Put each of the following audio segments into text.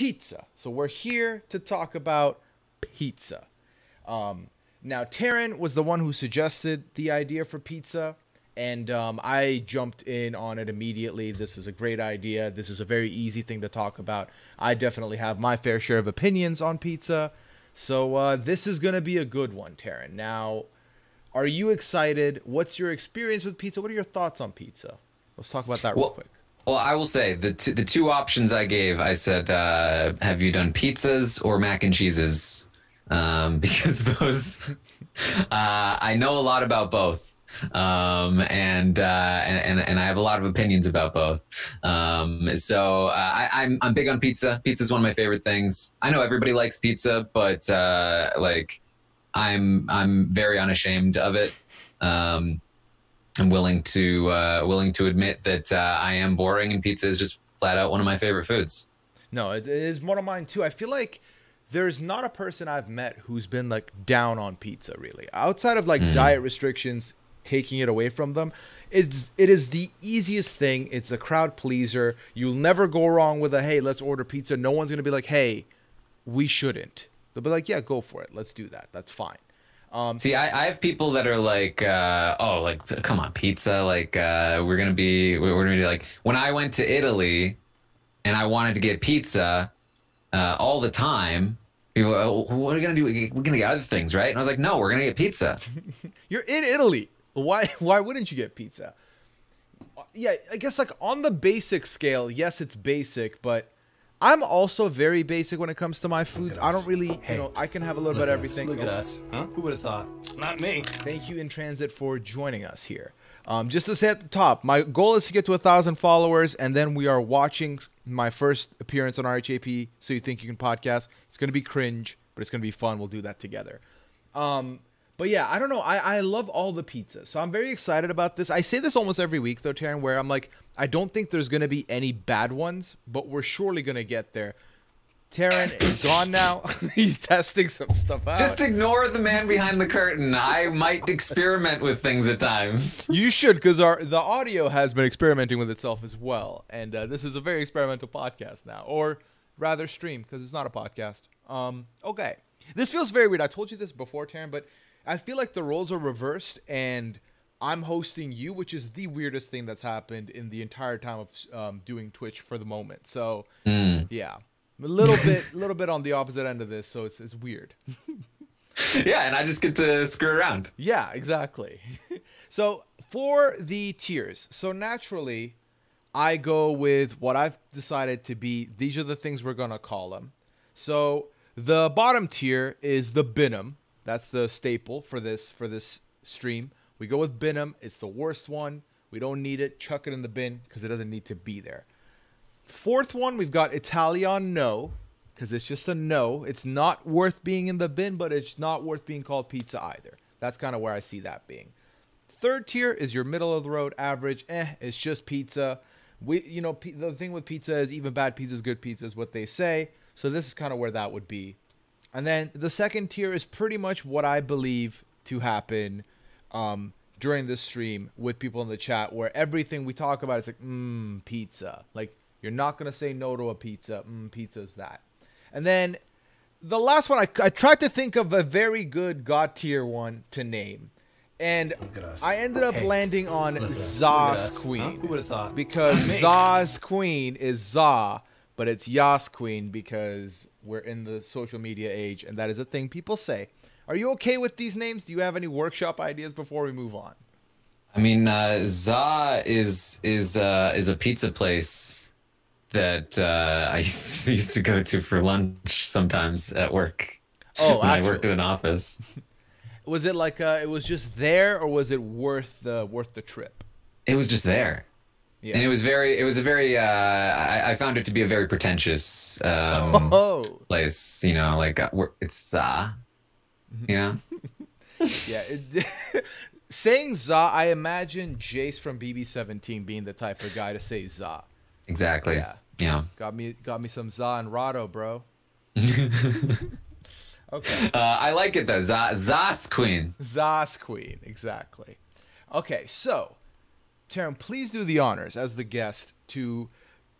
pizza. So we're here to talk about pizza. Now, Taran was the one who suggested the idea for pizza, and I jumped in on it immediately. This is a great idea. This is a very easy thing to talk about. I definitely have my fair share of opinions on pizza, so this is going to be a good one, Taran. Now, are you excited? What's your experience with pizza? What are your thoughts on pizza? Let's talk about that real quick. Well, I will say the two options I gave, I said, have you done pizzas or mac and cheeses? Because those, I know a lot about both. And I have a lot of opinions about both. So I'm big on pizza. Pizza is one of my favorite things. I know everybody likes pizza, but like I'm very unashamed of it. I'm willing to admit that I am boring, and pizza is just flat out one of my favorite foods. No, it is one of mine too. I feel like there's not a person I've met who's been like down on pizza really. Outside of like diet restrictions taking it away from them, it is the easiest thing. It's a crowd pleaser. You'll never go wrong with a hey, let's order pizza. No one's gonna be like, hey, we shouldn't. They'll be like, yeah, go for it. Let's do that. That's fine. See, I have people that are like, oh, like, come on, pizza. Like, we're gonna be like, when I went to Italy and I wanted to get pizza all the time, people, oh, what are we gonna do? We're gonna get other things, right? And I was like, no, we're gonna get pizza. You're in Italy. Why wouldn't you get pizza? Yeah, I guess like on the basic scale, yes, it's basic, but I'm also very basic when it comes to my foods. I don't really, I can have a little bit of everything. Look at us. Huh? Who would have thought? Not me. Thank you, In Transit, for joining us here. Just to say at the top, my goal is to get to 1,000 followers, and then we are watching my first appearance on RHAP, So You Think You Can Podcast. It's going to be cringe, but it's going to be fun. We'll do that together. But yeah, I don't know. I love all the pizzas, so I'm very excited about this. I say this almost every week, though, Taran, where I'm like, I don't think there's going to be any bad ones, but we're surely going to get there. Taran is gone now. He's testing some stuff out. Just ignore the man behind the curtain. I might experiment with things at times. You should, because the audio has been experimenting with itself as well. And this is a very experimental podcast now. Or rather stream, because it's not a podcast. Okay. This feels very weird. I told you this before, Taran, but I feel like the roles are reversed, and I'm hosting you, which is the weirdest thing that's happened in the entire time of doing Twitch for the moment. So, yeah, a little bit on the opposite end of this, so it's weird. Yeah, and I just get to screw around. Yeah, exactly. So for the tiers, so naturally, I go with what I've decided to be. These are the things we're gonna call them. So the bottom tier is the Binum. That's the staple for this stream. We go with Binum. It's the worst one. We don't need it. Chuck it in the bin because it doesn't need to be there. Fourth one, we've got Italian No, because it's just a no. It's not worth being in the bin, but it's not worth being called pizza either. That's kind of where I see that being. Third tier is your middle of the road average. It's just pizza. The thing with pizza is even bad pizza is good pizza is what they say. So this is kind of where that would be. And then the second tier is pretty much what I believe to happen during this stream with people in the chat, where everything we talk about is like, pizza. Like, you're not going to say no to a pizza. Pizza's that. And then the last one, I tried to think of a very good God tier one to name. And I ended up landing on Za's Queen. Huh? Who would have thought? Because Za's Queen is Za, but it's Yas Queen because we're in the social media age, and that is a thing people say. Are you okay with these names? Do you have any workshop ideas before we move on? I mean, Za is a pizza place that I used to go to for lunch sometimes at work. Oh, when I worked at an office. Was it like it was just there, or was it worth the trip? It was just there. Yeah. And it was a very I found it to be a very pretentious place, like it's Za, Yeah. Saying Za, I imagine Jace from BB17 being the type of guy to say Za. Exactly. Yeah. Got me some Za and Rado, bro. Okay. I like it though. Za's Queen. Za's Queen, exactly. Okay, so Taran, please do the honors as the guest to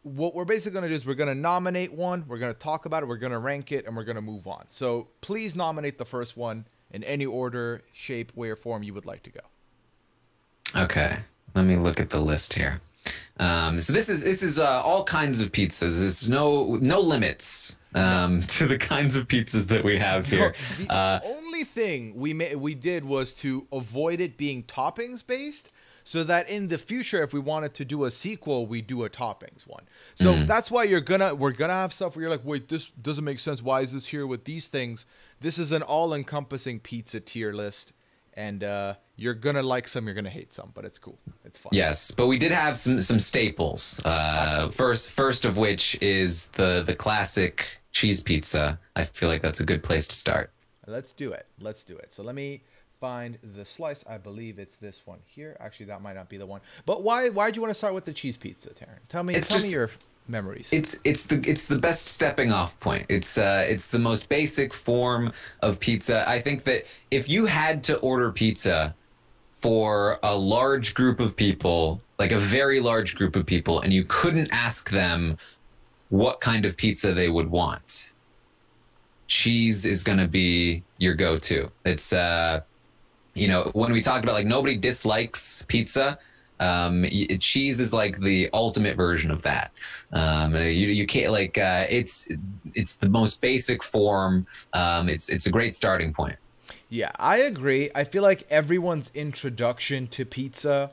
what we're basically going to do is we're going to nominate one, we're going to talk about it, we're going to rank it, and we're going to move on. So please nominate the first one in any order, shape, way, or form you would like to go. Okay, let me look at the list here. So this is all kinds of pizzas. There's no limits to the kinds of pizzas that we have here. The only thing we did was to avoid it being toppings based, so that in the future, if we wanted to do a sequel, we do a toppings one. So that's why we're gonna have stuff where you're like, wait, this doesn't make sense. Why is this here with these things? This is an all-encompassing pizza tier list, and you're gonna like some, you're gonna hate some, but it's cool. It's fun. Yes, but we did have some staples. First of which is the classic cheese pizza. I feel like that's a good place to start. Let's do it. Let's do it. So let me find the slice. I believe it's this one here. Actually, that might not be the one. But why do you want to start with the cheese pizza, Taran? Tell me your memories. It's the best stepping off point. It's the most basic form of pizza. I think that if you had to order pizza for a large group of people, like a very large group of people, and you couldn't ask them what kind of pizza they would want, cheese is going to be your go-to. It's when we talked about like nobody dislikes pizza, cheese is like the ultimate version of that. You can't it's the most basic form. It's a great starting point. Yeah, I agree. I feel like everyone's introduction to pizza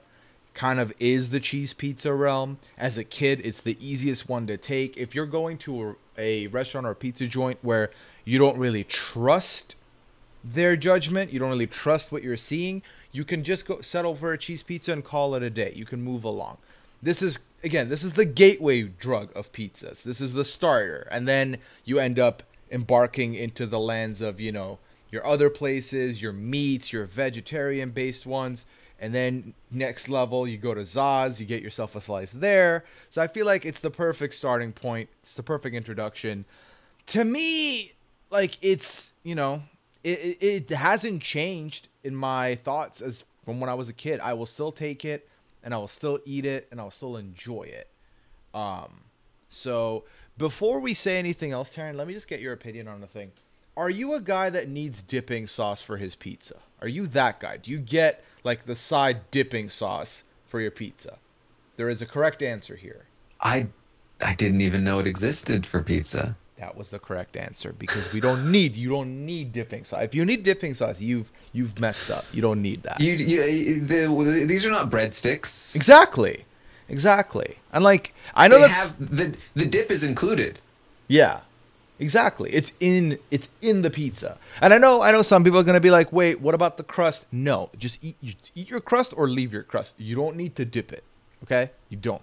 kind of is the cheese pizza realm. As a kid, it's the easiest one to take. If you're going to a restaurant or a pizza joint where you don't really trust their judgment, you don't really trust what you're seeing, you can just go settle for a cheese pizza and call it a day. You can move along. This is the gateway drug of pizzas. This is the starter. And then you end up embarking into the lands of, your other places, your meats, your vegetarian-based ones. And then next level, you go to Zaz, you get yourself a slice there. So I feel like it's the perfect starting point. It's the perfect introduction. To me, like, it's, it hasn't changed in my thoughts as from when I was a kid. I will still take it, and I will still eat it, and I will still enjoy it. So before we say anything else, Taran, let me just get your opinion on the thing. Are you a guy that needs dipping sauce for his pizza? Are you that guy? Do you get like the side dipping sauce for your pizza? There is a correct answer here. I didn't even know it existed for pizza. That was the correct answer, because you don't need dipping sauce. If you need dipping sauce, you've messed up. You don't need that. These are not breadsticks. Exactly. And like, I know the dip is included. Yeah. Exactly. It's in the pizza. And I know some people are going to be like, "Wait, what about the crust?" No, just eat your crust or leave your crust. You don't need to dip it. Okay? You don't.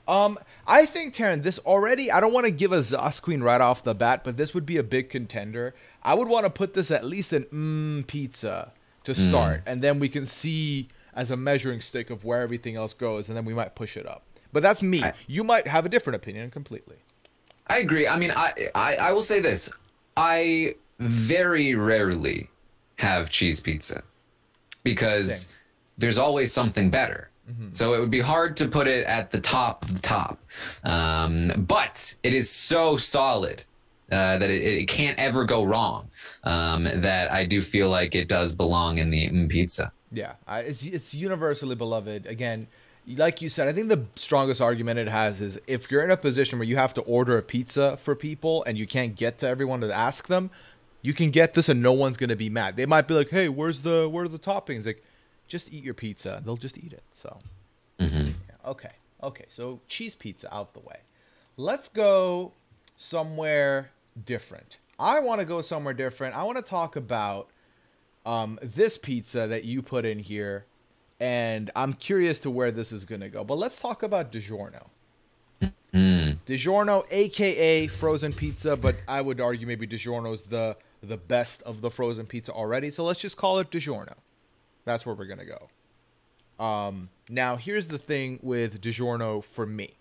I think, Taran, this already, I don't want to give a Zaz Queen right off the bat, but this would be a big contender. I would want to put this at least in pizza to start, and then we can see as a measuring stick of where everything else goes, and then we might push it up. But that's me. You might have a different opinion completely. I agree. I mean, I will say this. I very rarely have cheese pizza because there's always something better. So it would be hard to put it at the top of the top. But it is so solid that it can't ever go wrong, that I do feel like it does belong in the pizza. Yeah, it's universally beloved. Again, like you said, I think the strongest argument it has is if you're in a position where you have to order a pizza for people and you can't get to everyone to ask them, you can get this and no one's going to be mad. They might be like, "Hey, where are the toppings?" Like, just eat your pizza. They'll just eat it. So, yeah, okay. So cheese pizza out the way. Let's go somewhere different. I want to go somewhere different. I want to talk about this pizza that you put in here. And I'm curious to where this is going to go. But let's talk about Digiorno. Digiorno, a.k.a. frozen pizza. But I would argue maybe Digiorno's the best of the frozen pizza already. So let's just call it Digiorno. That's where we're going to go. Now, here's the thing with Digiorno for me.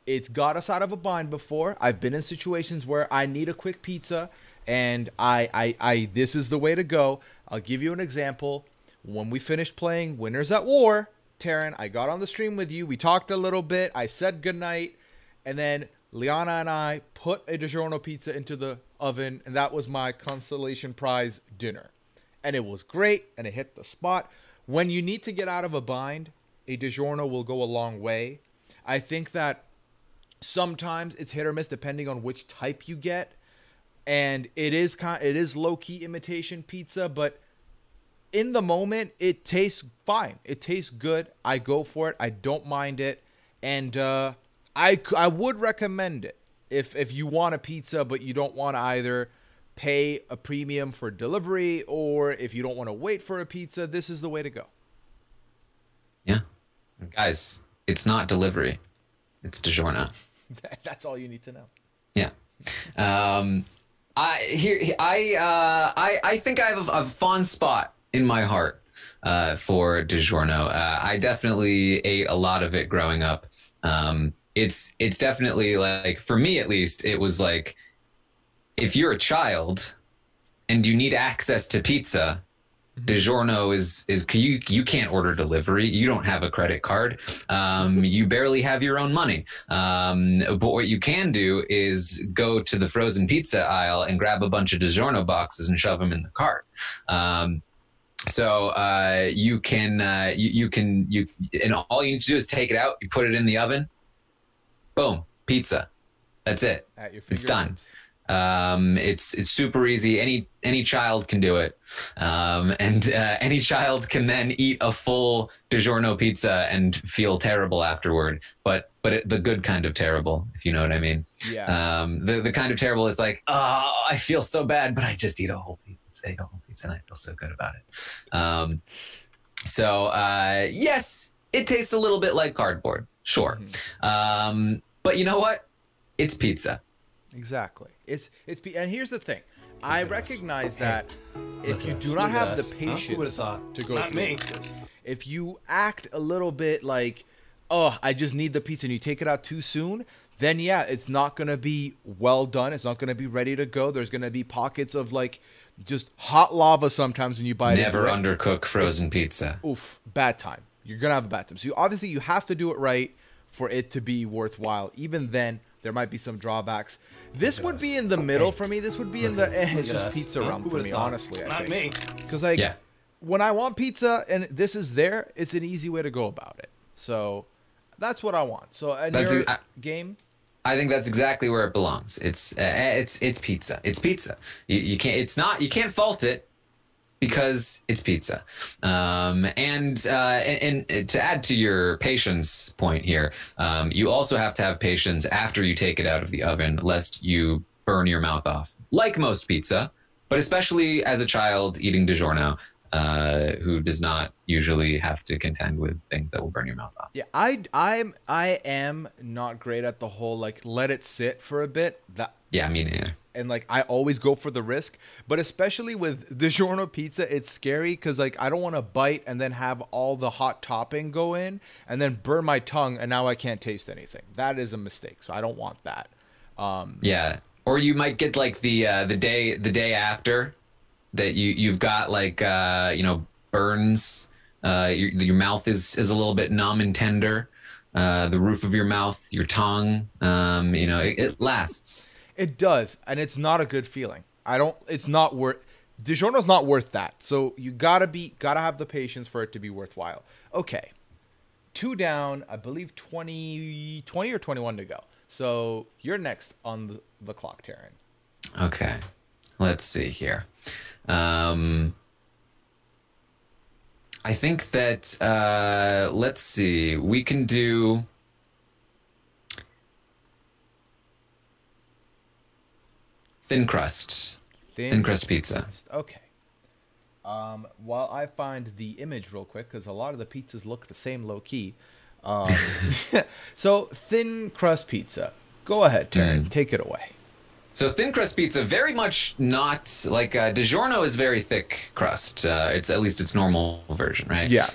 It's got us out of a bind before. I've been in situations where I need a quick pizza. And this is the way to go. I'll give you an example. When we finished playing Winners at War, Taran, I got on the stream with you. We talked a little bit. I said goodnight. And then Liana and I put a Digiorno pizza into the oven. And that was my consolation prize dinner. And it was great. And it hit the spot. When you need to get out of a bind, a Digiorno will go a long way. I think that sometimes it's hit or miss depending on which type you get. And it is low-key imitation pizza, but in the moment, it tastes fine. It tastes good. I go for it. I don't mind it. And I would recommend it if you want a pizza, but you don't want to either pay a premium for delivery or if you don't want to wait for a pizza, this is the way to go. Yeah. Guys, it's not delivery. It's Digiorno. That's all you need to know. Yeah. I think I have a fond spot in my heart for Digiorno. I definitely ate a lot of it growing up. It's definitely like, for me at least, it was like, if you're a child and you need access to pizza, Digiorno is you can't order delivery. You don't have a credit card. You barely have your own money. But what you can do is go to the frozen pizza aisle and grab a bunch of Digiorno boxes and shove them in the cart. So you can and all you need to do is take it out. You put it in the oven. Boom, pizza. That's it. It's done. It's super easy. Any child can do it. And any child can then eat a full Digiorno pizza and feel terrible afterward. But the good kind of terrible, if you know what I mean. Yeah. The kind of terrible, it's like, oh, I feel so bad, but I just ate a whole pizza and I feel so good about it. Yes, it tastes a little bit like cardboard. Sure. But you know what? It's pizza. Exactly. And here's the thing. I recognize that if you do not have the patience to go through this, if you act a little bit like, oh, I just need the pizza and you take it out too soon, then yeah, it's not going to be well done. It's not going to be ready to go. There's going to be pockets of like just hot lava sometimes when you buy it. Never undercook frozen pizza. Oof, bad time. You're going to have a bad time. So obviously you have to do it right for it to be worthwhile. Even then, there might be some drawbacks. This would be in the middle for me. This would be in the it's just pizza realm for me, honestly. Not me. Because like when I want pizza and this is there, it's an easy way to go about it. So that's what I want. So and your game, I think that's exactly where it belongs. It's pizza. It's pizza. You can't fault it because it's pizza. And to add to your patience point here, you also have to have patience after you take it out of the oven, lest you burn your mouth off, like most pizza, but especially as a child eating Digiorno, who does not usually have to contend with things that will burn your mouth off. Yeah, I am not great at the whole like let it sit for a bit. Yeah, me neither. And like I always go for the risk, but especially with Digiorno pizza, it's scary because like I don't want to bite and then have all the hot topping go in and then burn my tongue and now I can't taste anything. That is a mistake, so I don't want that. Yeah, or you might get like the day after that you've got like burns. Your mouth is a little bit numb and tender. The roof of your mouth, your tongue, it lasts. It does, and it's not a good feeling. It's not worth. Digiorno's not worth that. So you gotta have the patience for it to be worthwhile. Okay, 2 down. I believe 20 or 21 to go. So you're next on the clock, Taran. Okay, let's see here. I think that let's see. We can do. Thin crust. Thin crust pizza. Okay. While I find the image real quick, because a lot of the pizzas look the same low key. So thin crust pizza. Go ahead, Taran. Take it away. So thin crust pizza, very much not like Digiorno is very thick crust. It's at least its normal version, right? Yeah.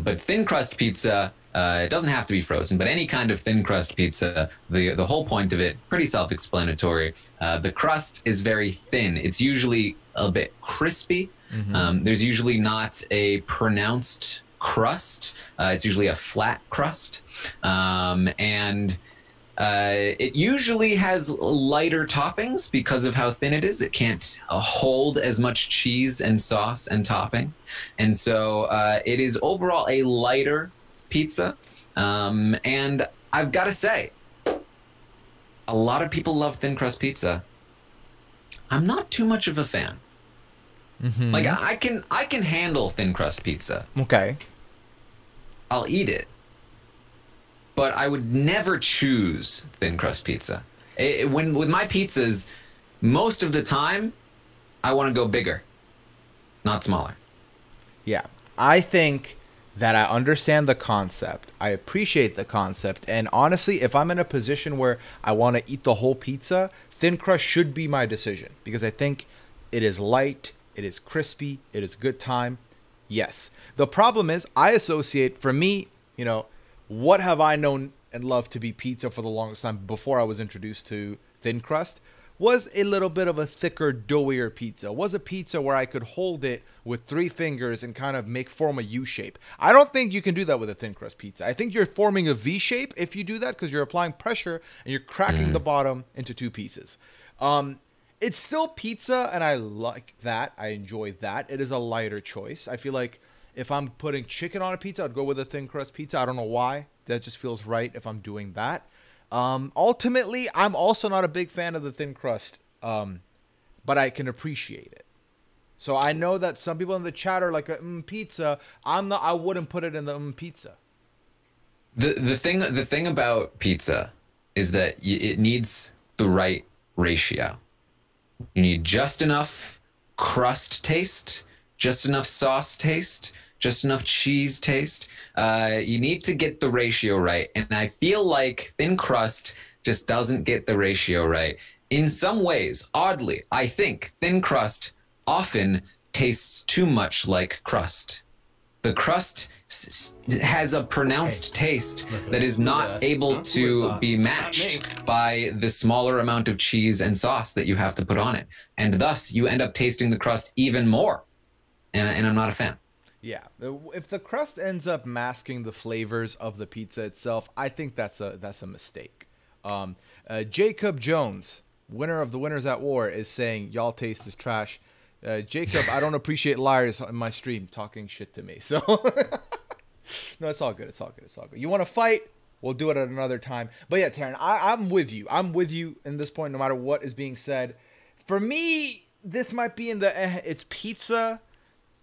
But thin crust pizza. It doesn't have to be frozen, but any kind of thin crust pizza, the whole point of it, pretty self-explanatory. The crust is very thin. It's usually a bit crispy. There's usually not a pronounced crust. It's usually a flat crust. And it usually has lighter toppings because of how thin it is. It can't hold as much cheese and sauce and toppings. And so it is overall a lighter pizza. And I've got to say, a lot of people love thin crust pizza. I'm not too much of a fan. Mm-hmm. Like I can handle thin crust pizza. Okay. I'll eat it. But I would never choose thin crust pizza. When with my pizzas, most of the time, I want to go bigger, not smaller. Yeah. I think that I understand the concept. I appreciate the concept. And honestly, if I'm in a position where I want to eat the whole pizza, thin crust should be my decision because I think it is light, it is crispy, it is good time. Yes. The problem is I associate, for me, what have I known and loved to be pizza for the longest time before I was introduced to thin crust was a little bit of a thicker, doughier pizza. Was a pizza where I could hold it with 3 fingers and kind of form a U shape. I don't think you can do that with a thin crust pizza. I think you're forming a V shape if you do that because you're applying pressure and you're cracking the bottom into 2 pieces. It's still pizza and I like that. I enjoy that. It is a lighter choice. I feel like if I'm putting chicken on a pizza, I'd go with a thin crust pizza. I don't know why. That just feels right if I'm doing that. Ultimately, I'm also not a big fan of the thin crust, but I can appreciate it. So I know that some people in the chat are like, pizza. I wouldn't put it in the pizza. The thing about pizza is that it needs the right ratio. You need just enough crust taste, just enough sauce taste, just enough cheese taste. You need to get the ratio right. And I feel like thin crust just doesn't get the ratio right. In some ways, oddly, I think thin crust often tastes too much like crust. The crust has a pronounced taste that is not able to be matched by the smaller amount of cheese and sauce that you have to put on it. And thus, you end up tasting the crust even more. And I'm not a fan. Yeah, if the crust ends up masking the flavors of the pizza itself, I think that's a mistake. Jacob Jones, winner of the Winners at War, is saying y'all taste is trash. Jacob, I don't appreciate liars in my stream talking shit to me. So no, it's all good. It's all good. It's all good. You want to fight? We'll do it at another time. But yeah, Taran, I'm with you. I'm with you in this point, no matter what is being said. For me, this might be in the it's pizza.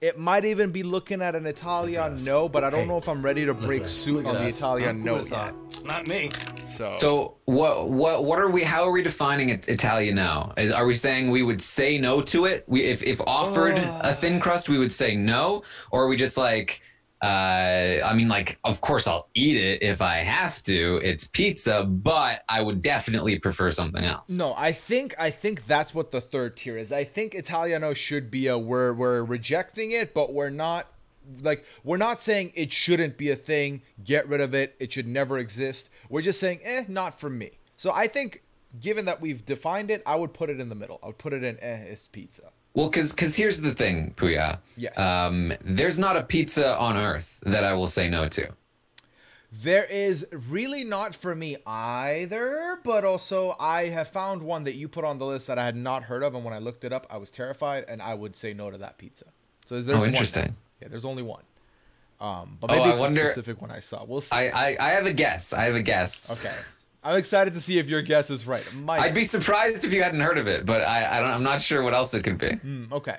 It might even be looking at an Italian no, but I don't know if I'm ready to break suit on the Italian no yet. Not me. So what are we? How are we defining Italian now? Are we saying we would say no to it? If offered a thin crust, we would say no, or are we just like? I mean, like, of course I'll eat it if I have to. It's pizza, but I would definitely prefer something else. No, I think that's what the third tier is. I think Italiano should be we're rejecting it, but we're not saying it shouldn't be a thing. Get rid of it. It should never exist. We're just saying, not for me. So I think, given that we've defined it, I would put it in the middle. I would put it in it's pizza. Well, because here's the thing, Puya. Yes. There's not a pizza on earth that I will say no to. There is really not for me either, but also I have found one that you put on the list that I had not heard of, and when I looked it up, I was terrified, and I would say no to that pizza. So there's interesting. One. Yeah, there's only one. But maybe it's a specific one I saw. We'll see. I have a guess. Okay. I'm excited to see if your guess is right. I'd be surprised if you hadn't heard of it, but I'm not sure what else it could be. Okay.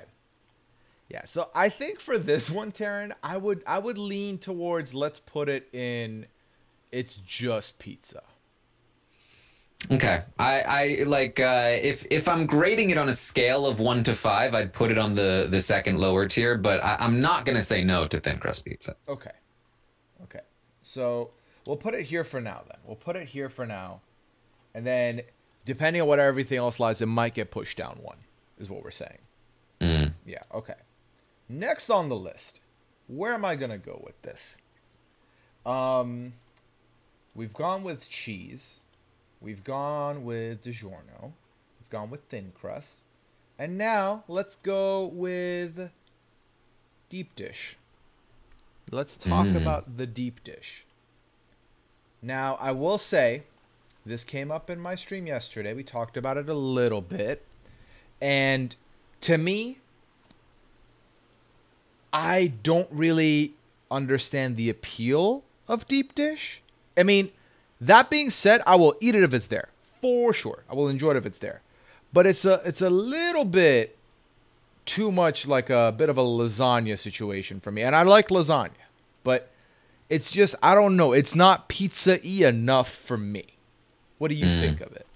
Yeah, so I think for this one, Taran, I would lean towards let's put it in it's just pizza. Okay. I like if I'm grading it on a scale of 1 to 5, I'd put it on the second lower tier, but I'm not gonna say no to thin crust pizza. Okay. So we'll put it here for now, then. We'll put it here for now. And then, depending on what everything else lies, it might get pushed down 1, is what we're saying. Yeah, okay. Next on the list, where am I going to go with this? We've gone with cheese. We've gone with Digiorno. We've gone with thin crust. And now, let's go with deep dish. let's talk about the deep dish. Now, I will say, this came up in my stream yesterday. We talked about it a little bit. And to me, I don't really understand the appeal of deep dish. I mean, that being said, I will eat it if it's there. For sure. I will enjoy it if it's there. But it's a little bit too much like a bit of a lasagna situation for me. And I like lasagna. But it's just, I don't know. It's not pizza-y enough for me. What do you think of it?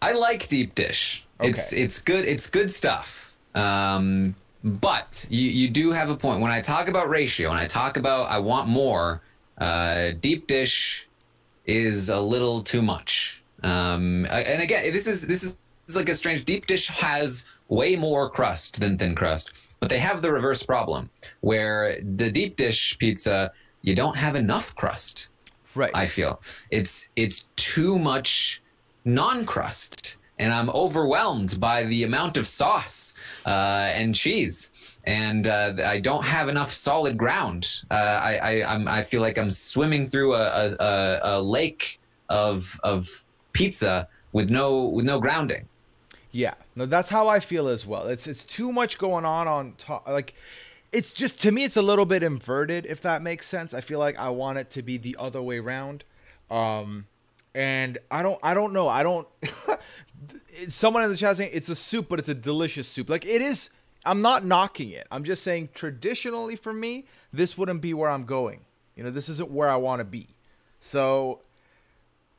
I like deep dish. Okay. It's good. It's good stuff. But you do have a point. When I talk about ratio and I talk about I want more, deep dish is a little too much. And again, this is like a strange. Deep dish has way more crust than thin crust, but they have the reverse problem where the deep dish pizza, you don't have enough crust. Right. I feel it's too much non-crust, and I'm overwhelmed by the amount of sauce and cheese, and I don't have enough solid ground. I feel like I'm swimming through a lake of pizza with no grounding. Yeah, no, that's how I feel as well. It's too much going on top. Like, it's just, to me, it's a little bit inverted, if that makes sense. I feel like I want it to be the other way around. And I don't know. Someone in the chat saying it's a soup, but it's a delicious soup. Like, it is. I'm not knocking it. I'm just saying traditionally for me, this wouldn't be where I'm going. You know, this isn't where I want to be. So,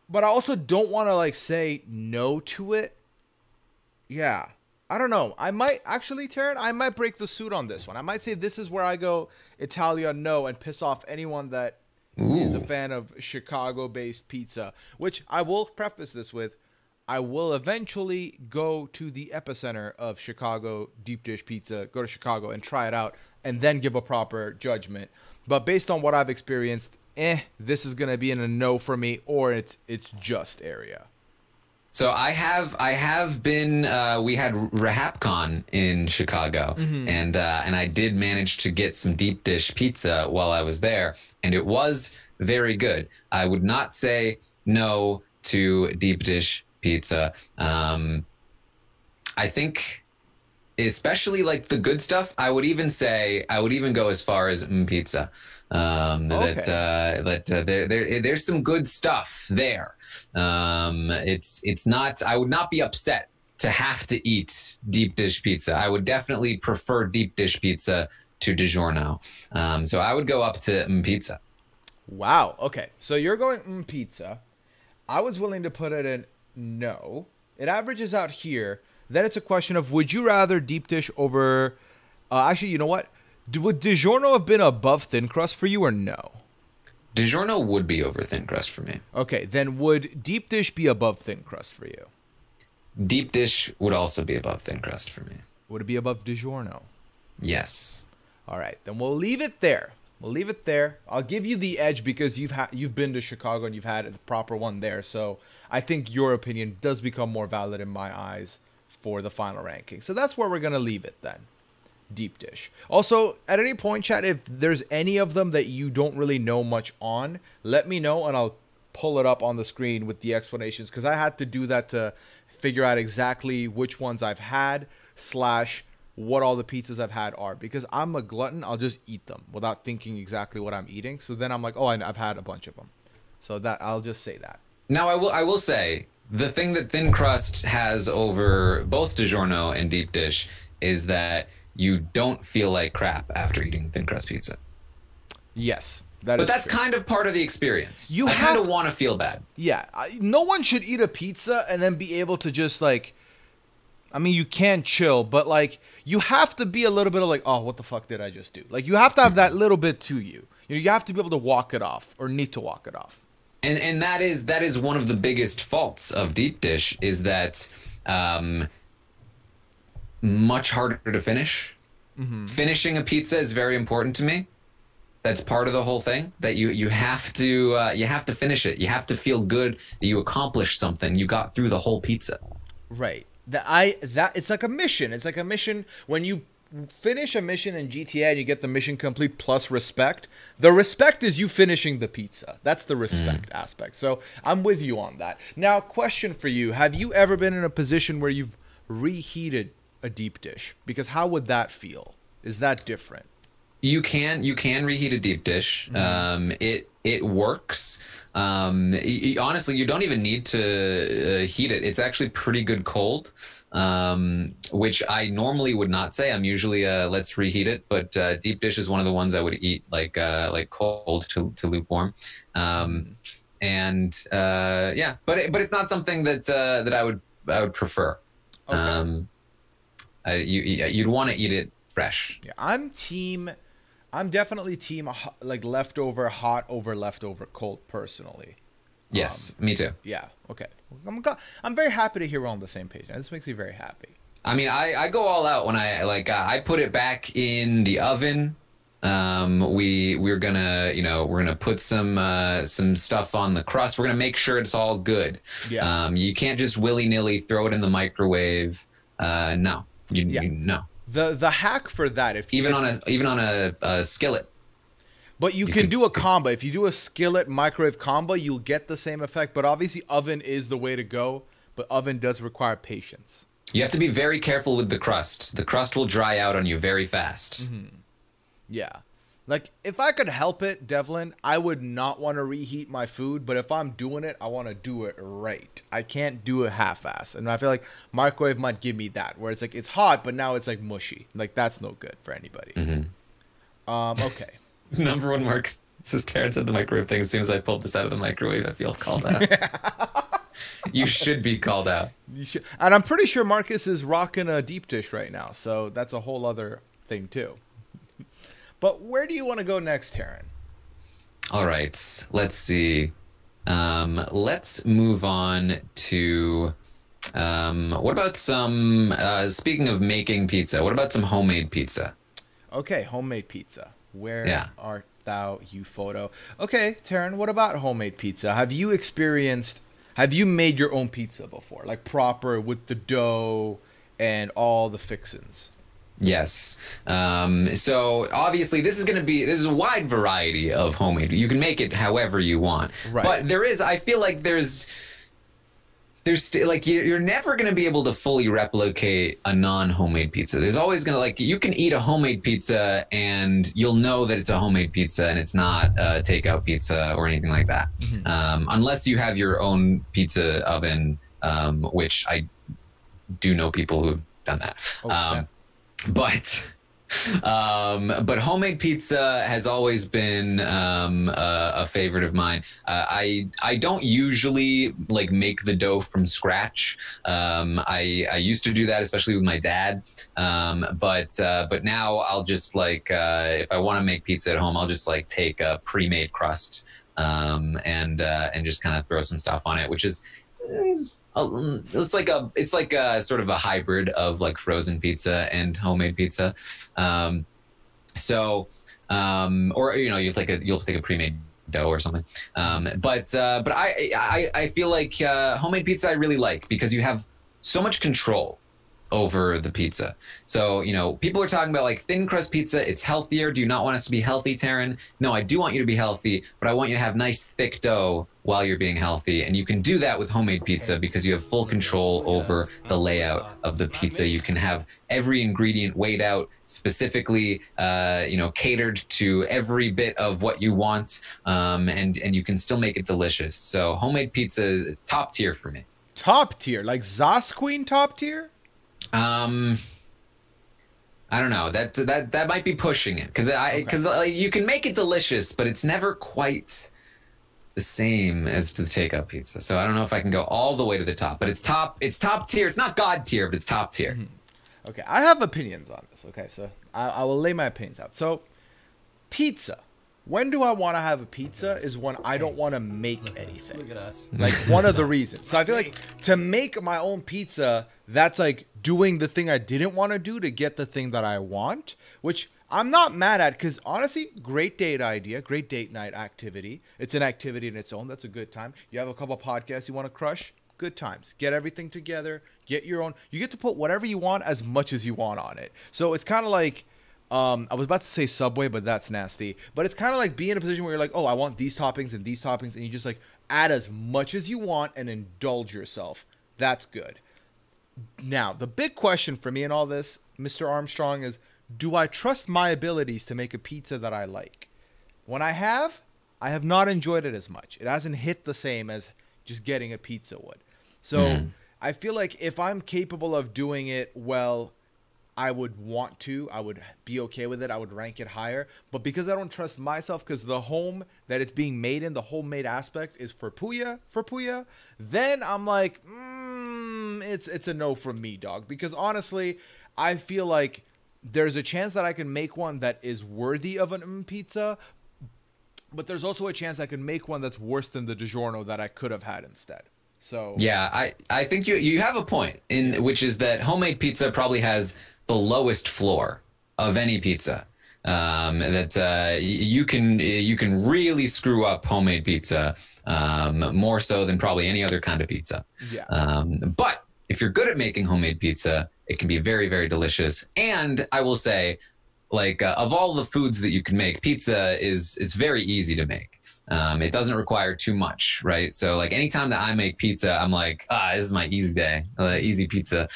but I also don't want to like say no to it. Yeah. I don't know. I might actually, Taran, I might break the suit on this one. I might say this is where I go Italia no and piss off anyone that is a fan of Chicago-based pizza, which I will preface this with. I will eventually go to the epicenter of Chicago deep dish pizza, go to Chicago and try it out, and then give a proper judgment. But based on what I've experienced, this is going to be in a no for me, or it's just area. So I have been. We had RehapCon in Chicago, and I did manage to get some deep dish pizza while I was there, and it was very good. I would not say no to deep dish pizza. I think, especially like the good stuff, I would even go as far as pizza. There's some good stuff there. It's not. I would not be upset to have to eat deep dish pizza. I would definitely prefer deep dish pizza to Digiorno. So I would go up to pizza. Wow. Okay. So you're going pizza. I was willing to put it in no. It averages out here. Then it's a question of, would you rather deep dish over? Actually, you know what? Would Digiorno have been above thin crust for you or no? Digiorno would be over thin crust for me. Okay, then would deep dish be above thin crust for you? Deep dish would also be above thin crust for me. Would it be above Digiorno? Yes. All right, then we'll leave it there. We'll leave it there. I'll give you the edge because you've been to Chicago and you've had the proper one there. So I think your opinion does become more valid in my eyes for the final ranking. So that's where we're gonna leave it then. Deep dish. Also, at any point, chat, if there's any of them that you don't really know much on, let me know and I'll pull it up on the screen with the explanations, because I had to do that to figure out exactly which ones I've had / what all the pizzas I've had are, because I'm a glutton. I'll just eat them without thinking exactly what I'm eating. So then I'm like, oh, I've had a bunch of them. So that I'll just say that. Now I will say the thing that thin crust has over both Digiorno and deep dish is that you don't feel like crap after eating thin crust pizza. Yes, but that's true. Kind of part of the experience. I kind of want to feel bad. Yeah, no one should eat a pizza and then be able to just like, I mean, you can chill, but like you have to be a little bit of like, oh, what the fuck did I just do? Like you have to have that little bit to you. You have to be able to walk it off or need to walk it off. And that is one of the biggest faults of deep dish is that much harder to finish. Finishing a pizza is very important to me. That's part of the whole thing. That you have to finish it. You have to feel good that you accomplished something. You got through the whole pizza. Right. That it's like a mission. It's like a mission when you finish a mission in GTA and you get the mission complete plus respect, the respect is you finishing the pizza. That's the respect aspect. So I'm with you on that. Now, question for you. Have you ever been in a position where you've reheated a deep dish? Because how would that feel? Is that different? You can reheat a deep dish. It works. Honestly, you don't even need to heat it. It's actually pretty good cold, which I normally would not say. I'm usually let's reheat it, but deep dish is one of the ones I would eat like cold to lukewarm. Yeah, but it's not something that I would prefer. Okay. You'd want to eat it fresh. Yeah, I'm definitely team like leftover hot over leftover cold personally. Yes, me too. Yeah. Okay. I'm very happy to hear we're on the same page. This makes me very happy. I mean, I go all out when I put it back in the oven. We're gonna put some stuff on the crust. We're gonna make sure it's all good. Yeah. You can't just willy-nilly throw it in the microwave. No. No. The hack for that, even on a skillet. But you can do a combo. If you do a skillet microwave combo, you'll get the same effect. But obviously, oven is the way to go. But oven does require patience. You have to be very careful with the crust. The crust will dry out on you very fast. Yeah. Like, if I could help it, Devlin, I would not want to reheat my food. But if I'm doing it, I want to do it right. I can't do it half-ass. And I feel like microwave might give me that. Where it's like, it's hot, but now it's like mushy. Like, that's no good for anybody. Okay. Number one mark says Terrence said the microwave thing. As soon as I pulled this out of the microwave, I feel called out. You should be called out. You should. And I'm pretty sure Marcus is rocking a deep dish right now. So that's a whole other thing, too. But where do you want to go next, Taran? All right, let's see. Let's move on to what about some, speaking of making pizza, what about some homemade pizza? Okay, homemade pizza. Where art thou, you photo? Okay, Taran, what about homemade pizza? Have you made your own pizza before? Like proper with the dough and all the fixins? Yes. So obviously this is a wide variety of homemade. You can make it however you want. Right. But I feel like there's like you're never going to be able to fully replicate a non-homemade pizza. There's always going to you can eat a homemade pizza and you'll know that it's a homemade pizza and it's not a takeout pizza or anything like that. Unless you have your own pizza oven, which I do know people who've done that. Okay. But homemade pizza has always been a favorite of mine. I don't usually make the dough from scratch. I used to do that, especially with my dad. But now I'll just if I want to make pizza at home, I'll just take a pre-made crust and just kind of throw some stuff on it, which is. It's like a sort of a hybrid of frozen pizza and homemade pizza. Or you'll take a pre-made dough or something. But I feel like homemade pizza I really like because you have so much control over the pizza. So, people are talking about thin crust pizza. It's healthier. Do you not want us to be healthy, Taran? No, I do want you to be healthy, but I want you to have nice thick dough while you're being healthy. And you can do that with homemade pizza because you have full control over the layout of the pizza. You can have every ingredient weighed out specifically, catered to every bit of what you want. And you can still make it delicious. So homemade pizza is top tier for me. Top tier? Like Zos Queen top tier? I don't know. That might be pushing it because you can make it delicious, but it's never quite the same as the takeout pizza. So I don't know if I can go all the way to the top, but it's top tier. It's not God tier, but it's top tier. Okay, I have opinions on this. Okay, so I will lay my opinions out. So, pizza. When do I want to have a pizza is when I don't want to make anything. Look at us. One of the reasons. So I feel like to make my own pizza, that's doing the thing I didn't want to do to get the thing that I want, which I'm not mad at because honestly, great date idea, great date night activity. It's an activity in its own. That's a good time. You have a couple podcasts you want to crush, good times. Get everything together. Get your own. You get to put whatever you want as much as you want on it. So it's kind of like, I was about to say Subway, but that's nasty. But it's kind of like being in a position where you're like, oh, I want these toppings, and you just like add as much as you want and indulge yourself. That's good. Now, the big question for me in all this, Mr. Armstrong, is do I trust my abilities to make a pizza that I like? When I have not enjoyed it as much. It hasn't hit the same as just getting a pizza would. So I feel like if I'm capable of doing it well, I would want to. I would be okay with it. I would rank it higher. But because I don't trust myself, because the home that it's being made in, the homemade aspect is for Puya, then I'm like, it's a no from me, dog. Because honestly, I feel like there's a chance that I can make one that is worthy of an pizza, but there's also a chance I can make one that's worse than the Digiorno that I could have had instead. So yeah, I think you have a point, which is that homemade pizza probably has the lowest floor of any pizza. That you can really screw up homemade pizza more so than probably any other kind of pizza. Yeah. But if you're good at making homemade pizza, it can be very, very delicious. And I will say, like, of all the foods that you can make, pizza it's very easy to make. It doesn't require too much, right? So like anytime that I make pizza, I'm like, this is my easy day, easy pizza.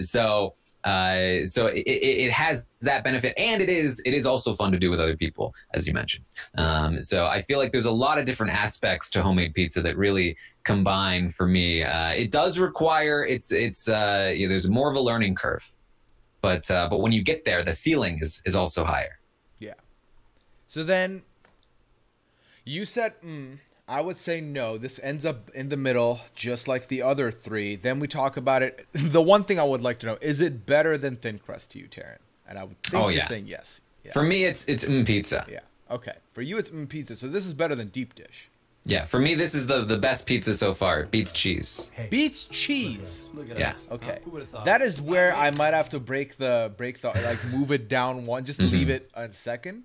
So it has that benefit, and it is also fun to do with other people, as you mentioned. So I feel like there's a lot of different aspects to homemade pizza that really combine for me. It does require there's more of a learning curve, but when you get there, the ceiling is also higher. Yeah. So then you said, I would say no. This ends up in the middle, just like the other three. Then we talk about it. The one thing I would like to know, is it better than thin crust to you, Taran? And I would think you're saying yes. Yeah. For me, it's pizza. Yeah. Okay. For you, it's pizza. So this is better than deep dish. Yeah. For me, this is the best pizza so far. It beats cheese. Hey, beats cheese. Look at Yeah. us. Okay. Who would've thought? That is where I might have to break the like move it down one, just leave it a second.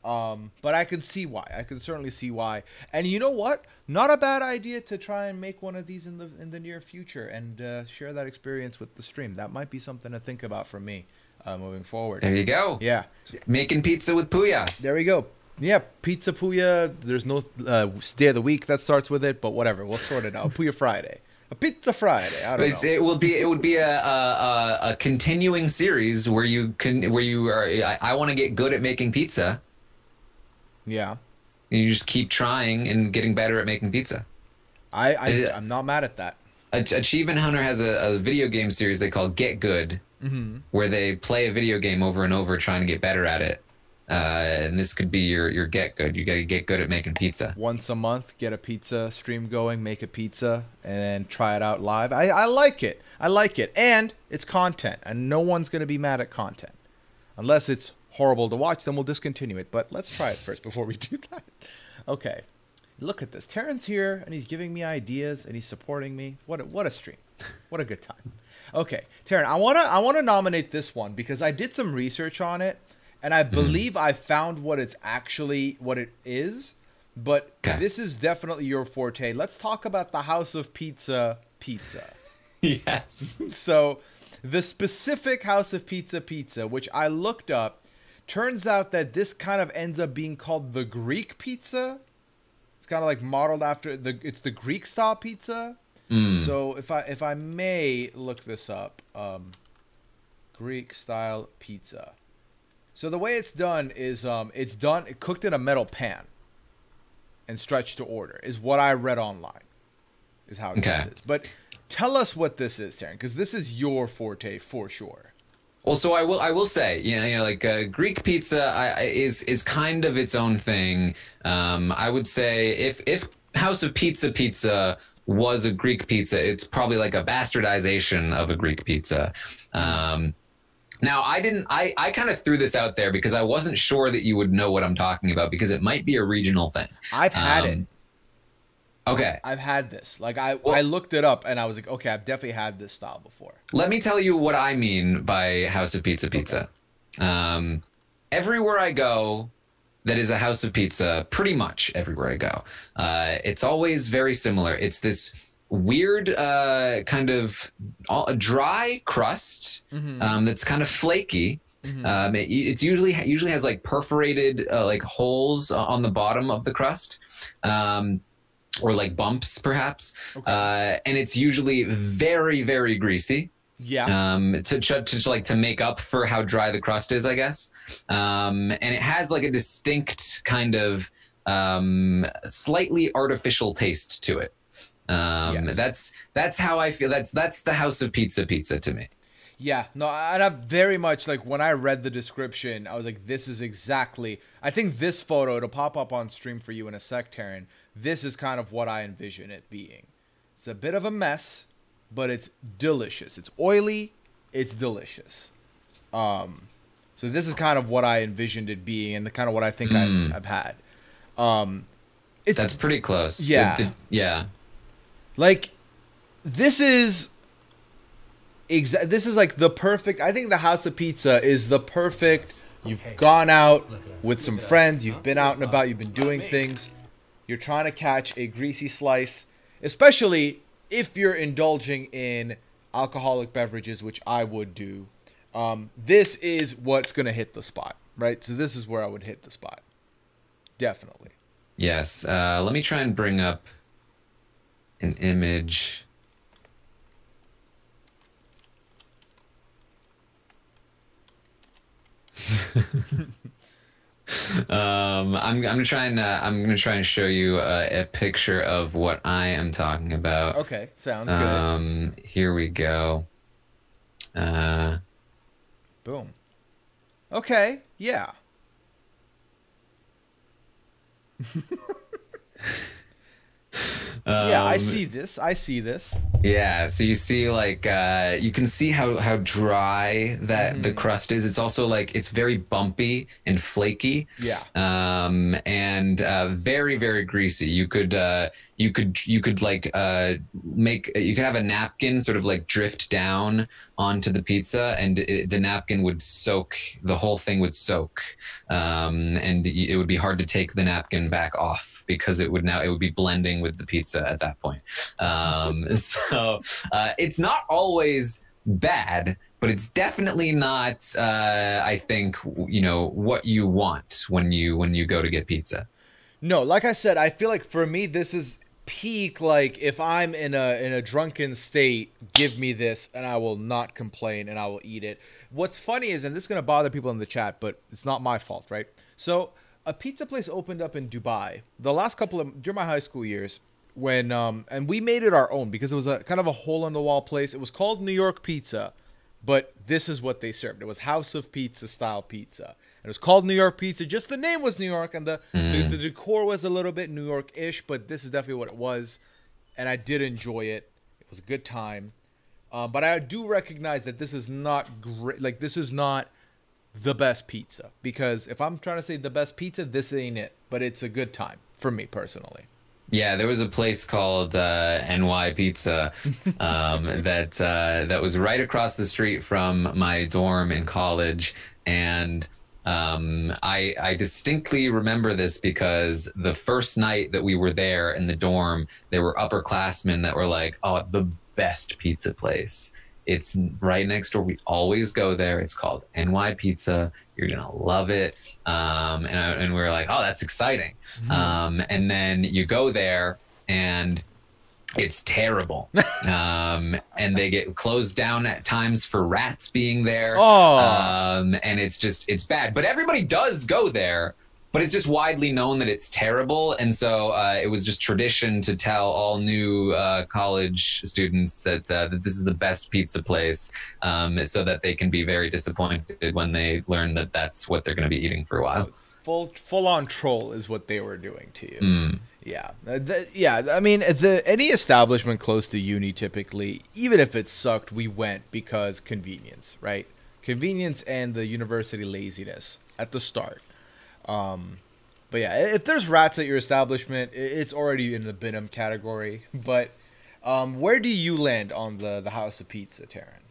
But I can see why. I can certainly see why. And you know what? Not a bad idea to try and make one of these in the near future and share that experience with the stream. That might be something to think about for me moving forward. There you go. Yeah. Making pizza with Puya. There we go. Yeah, Pizza Puya. There's no day of the week that starts with it, but whatever. We'll sort it out. Puya Friday. A Pizza Friday. I don't know. It would be a continuing series where I want to get good at making pizza. Yeah. And you just keep trying and getting better at making pizza. I'm not mad at that. Achievement Hunter has a video game series they call Get Good, where they play a video game over and over trying to get better at it. And this could be your Get Good. You got to get good at making pizza. Once a month, get a pizza stream going, make a pizza, and then try it out live. I like it. I like it. And it's content, and no one's going to be mad at content. Unless it's horrible to watch, then we'll discontinue it. But let's try it first before we do that. Okay. Look at this. Taran's here, and he's giving me ideas, and he's supporting me. What a stream. What a good time. Okay, Taran, I wanna nominate this one because I did some research on it, and I believe I found what it is. But this is definitely your forte. Let's talk about the House of Pizza. Yes. So, the specific House of Pizza, which I looked up, turns out that this kind of ends up being called the Greek pizza. It's kind of like modeled after it's the Greek style pizza. So if I may look this up, Greek style pizza. So the way it's done is it's cooked in a metal pan and stretched to order is what I read online. Is how this is. But tell us what this is, Taran, because this is your forte for sure. Well, so I will say, like Greek pizza is kind of its own thing. I would say if House of Pizza was a Greek pizza, it's probably like a bastardization of a Greek pizza. Now, I kind of threw this out there because I wasn't sure that you would know what I'm talking about because it might be a regional thing. I've had it. Okay. I've had this. Like I looked it up and I was like, okay, I've definitely had this style before. Let me tell you what I mean by House of Pizza. Okay. Everywhere I go that is a House of Pizza, pretty much everywhere I go, it's always very similar. It's this weird kind of a dry crust that's kind of flaky. It usually has like perforated like holes on the bottom of the crust, or like bumps perhaps. Okay. And it's usually very, very greasy. Yeah. To make up for how dry the crust is, I guess. And it has like a distinct kind of slightly artificial taste to it. Yes. That's how I feel. That's the House of Pizza to me. Yeah, no, and I very much like when I read the description, I was like, this is exactly, I think this photo, it'll pop up on stream for you in a sec, Taran. This is kind of what I envision it being. It's a bit of a mess, but it's delicious. It's oily, it's delicious. So this is kind of what I envisioned it being and the kind of what I think I've had. That's pretty close. Yeah. Yeah. Like, this is like the perfect, I think the House of Pizza is the perfect, you've gone out with some friends, you've been out and about, you've been doing things, you're trying to catch a greasy slice, especially if you're indulging in alcoholic beverages, which I would do. This is what's going to hit the spot, right? So this is where I would hit the spot. Definitely. Yes. Let me try and bring up an image. I'm gonna try and show you a picture of what I am talking about. Okay, sounds good. Here we go. Boom. Okay, yeah. Yeah, I see this. Yeah, so you see like you can see how dry that the crust is. It's also like it's very bumpy and flaky. Yeah. And very, very greasy. You could have a napkin sort of like drift down onto the pizza, and the napkin would soak. The whole thing would soak, and it would be hard to take the napkin back off because it would be blending with the pizza at that point. So it's not always bad, but it's definitely not. I think what you want when you go to get pizza. No, like I said, I feel like for me this is peak. Like if I'm in a drunken state, give me this, and I will not complain, and I will eat it. What's funny is, and this is gonna bother people in the chat, but it's not my fault, right? So a pizza place opened up in Dubai the last during my high school years when and we made it our own because it was a kind of a hole in the wall place. It was called New York Pizza, but this is what they served. It was House of Pizza style pizza. It was called New York Pizza. Just the name was New York, and the decor was a little bit New York-ish, but this is definitely what it was, and I did enjoy it. It was a good time, but I do recognize that this is not great. Like, this is not the best pizza, because if I'm trying to say the best pizza, this ain't it, but it's a good time for me personally. Yeah, there was a place called NY Pizza that was right across the street from my dorm in college, and I distinctly remember this because the first night that we were there in the dorm, there were upperclassmen that were like, "Oh, the best pizza place. It's right next door. We always go there. It's called NY Pizza. You're gonna love it." And we were like, "Oh, that's exciting." And then you go there and it's terrible. And they get closed down at times for rats being there. And it's bad. But everybody does go there. But it's just widely known that it's terrible, and so it was just tradition to tell all new college students that this is the best pizza place, so that they can be very disappointed when they learn that that's what they're going to be eating for a while. Full on troll is what they were doing to you. Yeah, yeah. I mean, any establishment close to uni, typically, even if it sucked, we went because convenience, right? Convenience and the university laziness at the start. But yeah, if there's rats at your establishment, it's already in the Binham category. But where do you land on the House of Pizza, Taran?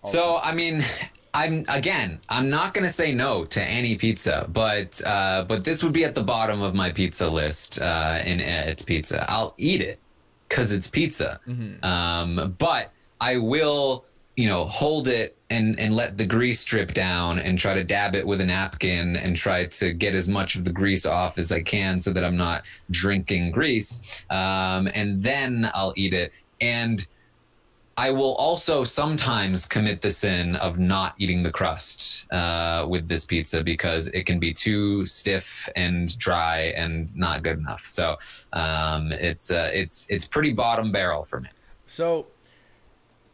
So, I mean, I'm not going to say no to any pizza, but this would be at the bottom of my pizza list in It's Pizza. I'll eat it, because it's pizza. But I will, hold it and let the grease drip down and try to dab it with a napkin and try to get as much of the grease off as I can so that I'm not drinking grease. And then I'll eat it. And I will also sometimes commit the sin of not eating the crust with this pizza because it can be too stiff and dry and not good enough. So it's pretty bottom barrel for me. So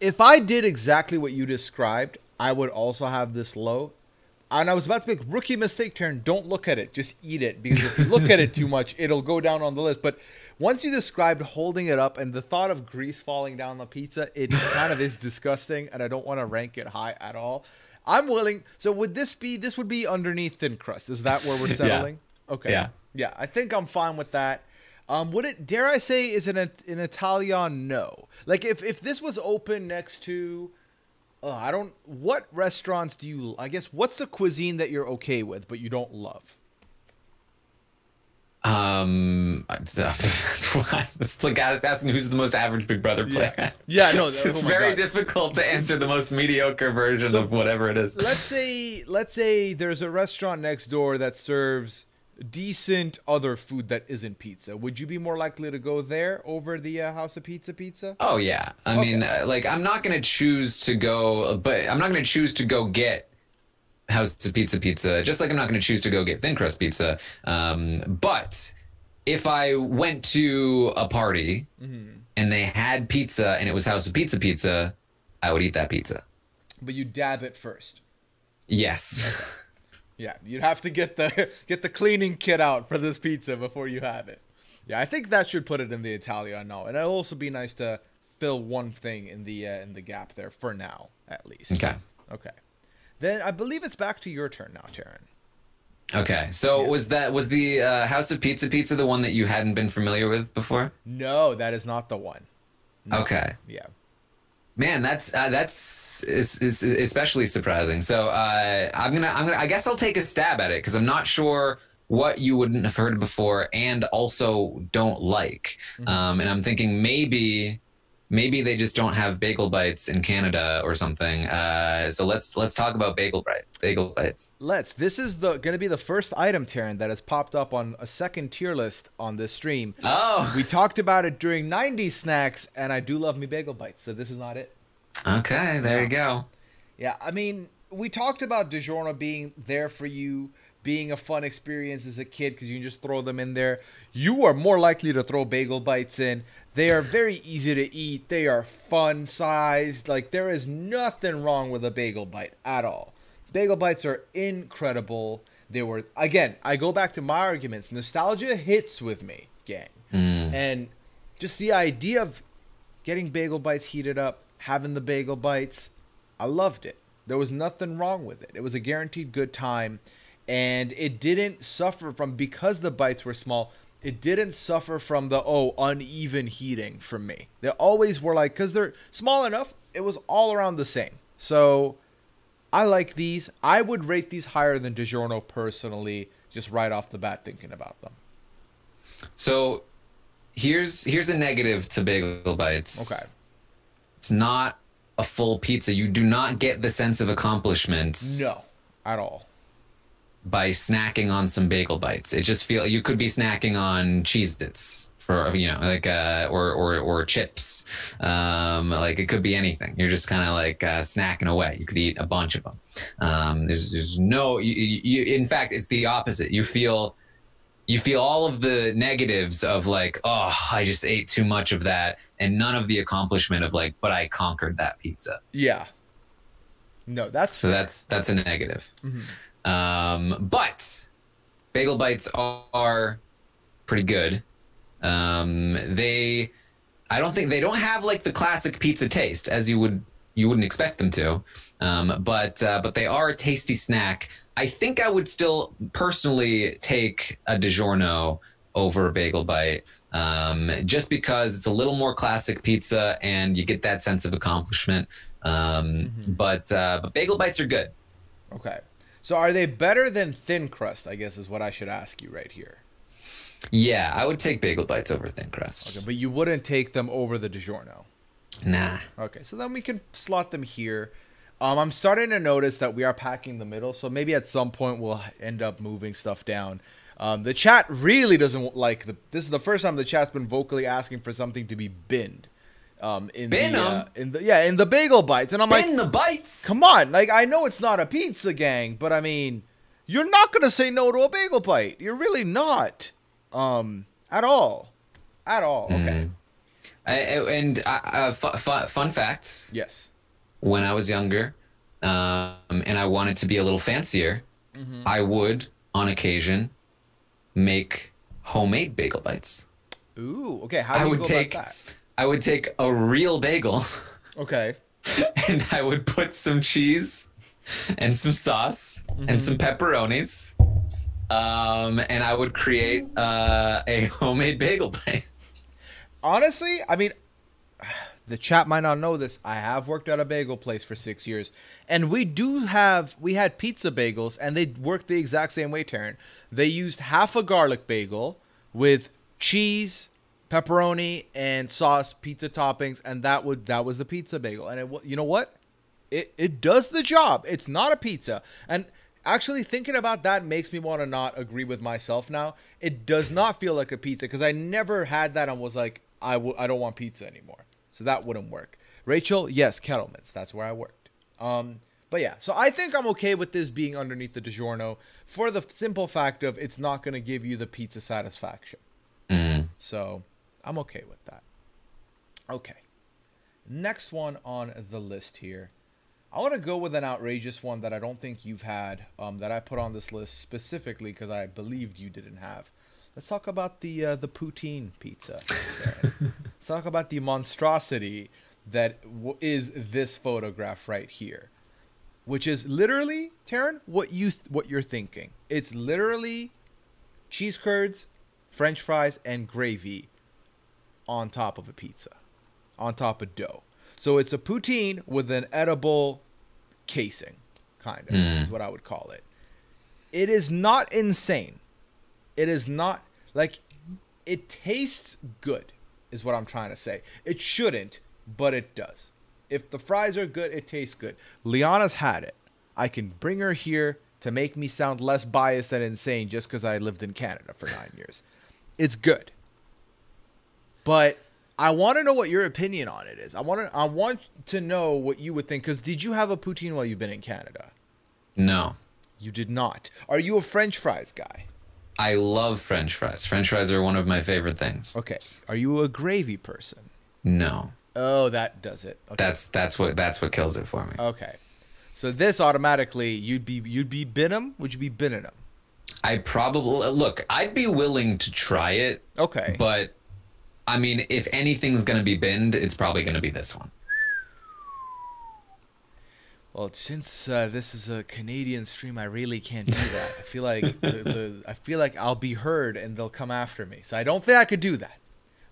if I did exactly what you described, I would also have this low. And I was about to make rookie mistake, Taran. Don't look at it. Just eat it. Because if you look at it too much, it'll go down on the list. But once you described holding it up and the thought of grease falling down the pizza, it kind of is disgusting. And I don't want to rank it high at all. I'm willing. So would this would be underneath thin crust? Is that where we're settling? Yeah. Okay. Yeah. Yeah. I think I'm fine with that. Would it, dare I say, is it an Italian? No. Like if this was open next to, what restaurants do you, I guess, what's the cuisine that you're okay with, but you don't love? It's like asking who's the most average Big Brother player. Yeah, no, it's very difficult to answer the most mediocre version of whatever it is. Let's say there's a restaurant next door that serves decent other food that isn't pizza. Would you be more likely to go there over the House of Pizza? Oh yeah, I mean, I'm not gonna choose to go, but I'm not gonna choose to go get House of Pizza, just like I'm not going to choose to go get thin crust pizza. But if I went to a party and they had pizza and it was House of Pizza, I would eat that pizza. But you dab it first. Yes. Okay. Yeah, you'd have to get the cleaning kit out for this pizza before you have it. Yeah, I think that should put it in the Italian now, and it'll also be nice to fill one thing in the gap there for now, at least. Okay. Then I believe it's back to your turn now, Taran. Okay, so was the House of Pizza the one that you hadn't been familiar with before? No, that is not the one. No. Okay. Yeah. Man, that's especially surprising. So I guess I'll take a stab at it because I'm not sure what you wouldn't have heard before and also don't like. And I'm thinking maybe they just don't have Bagel Bites in Canada or something. So let's talk about Bagel Bites. This is going to be the first item, Taran, that has popped up on a second tier list on this stream. Oh. We talked about it during 90s snacks, and I do love me Bagel Bites, so this is not it. Okay, there you go. Yeah, I mean, we talked about Digiorno being there for you, being a fun experience as a kid because you can just throw them in there. You are more likely to throw Bagel Bites in. They are very easy to eat. They are fun sized. Like, there is nothing wrong with a Bagel Bite at all. Bagel Bites are incredible. They were, again, I go back to my arguments. Nostalgia hits with me, gang. And just the idea of getting Bagel Bites heated up, having the Bagel Bites, I loved it. There was nothing wrong with it. It was a guaranteed good time. And it didn't suffer from, because the bites were small, it didn't suffer from the, uneven heating from me. They always were like, because they're small enough, it was all around the same. So I like these. I would rate these higher than Digiorno personally, just right off the bat thinking about them. So here's a negative to Bagel Bites. Okay. It's not a full pizza. You do not get the sense of accomplishment. No, at all. By snacking on some Bagel Bites. It just you could be snacking on Cheez-Its for, or chips. Like it could be anything. You're just kind of like snacking away. You could eat a bunch of them. There's no, in fact, it's the opposite. You feel all of the negatives of like, I just ate too much of that, and none of the accomplishment of like, but I conquered that pizza. Yeah. No, that's a negative. But Bagel Bites are pretty good. They don't have like the classic pizza taste as you wouldn't expect them to. But they are a tasty snack. I think I would still personally take a Digiorno over a Bagel Bite, just because it's a little more classic pizza and you get that sense of accomplishment. But Bagel Bites are good. Okay. So are they better than thin crust, I guess is what I should ask you right here. Yeah, I would take Bagel Bites over Thin Okay, Crust. but you wouldn't take them over the Digiorno. Nah. Okay, so then we can slot them here. I'm starting to notice that we are packing the middle, so maybe at some point we'll end up moving stuff down. The chat really doesn't like this is the first time the chat's been vocally asking for something to be binned. Bin 'em? In the Bagel Bites, and I'm like, In the bites. come on, like I know it's not a pizza, gang, but I mean, you're not gonna say no to a Bagel Bite. You're really not, at all, Okay, Fun facts. yes. When I was younger, and I wanted to be a little fancier, I would, on occasion, make homemade Bagel Bites. Ooh, okay. How I do you would go take, about I would take a real bagel, that? Okay. and I would put some cheese, and some sauce, and some pepperonis, and I would create a homemade bagel bite. Honestly, I mean, the chat might not know this. I have worked at a bagel place for 6 years, and we had pizza bagels, and they worked the exact same way, Taran. They used half a garlic bagel with cheese, pepperoni, and sauce, pizza toppings, and that was the pizza bagel. And you know what? It does the job. It's not a pizza. And actually thinking about that makes me want to not agree with myself now. It does not feel like a pizza because I never had that and was like, I don't want pizza anymore. So that wouldn't work. Rachel, yes, Kettleman's. That's where I worked. But yeah, so I think I'm okay with this being underneath the Digiorno for the simple fact of it's not going to give you the pizza satisfaction. So I'm okay with that. Okay. Next one on the list here. I want to go with an outrageous one that I don't think you've had, that I put on this list specifically because I believed you didn't have. Let's talk about the Poutine Pizza. Let's talk about the monstrosity that is this photograph right here, which is literally, Taran, what you're thinking. It's literally cheese curds, French fries, and gravy on top of a pizza, on top of dough. So it's a poutine with an edible casing, kind of, is what I would call it. It is not insane. It is not, like, it tastes good, is what I'm trying to say. It shouldn't, but it does. If the fries are good, it tastes good. Liana's had it. I can bring her here to make me sound less biased and insane just because I lived in Canada for 9 years. It's good. But I want to know what your opinion on it is. I want to know what you would think, because did you have a poutine while you've been in Canada? No. You did not. Are you a French fries guy? I love French fries. French fries are one of my favorite things. Okay. Are you a gravy person? No. Oh, that does it. Okay. That's what kills it for me. Okay. So this automatically, you'd be bin 'em? Would you be binning 'em? I'd be willing to try it. Okay. But I mean, if anything's gonna be binned, it's probably gonna be this one. Well, since this is a Canadian stream, I really can't do that. I feel like I feel like I'll be heard and they'll come after me. So I don't think I could do that.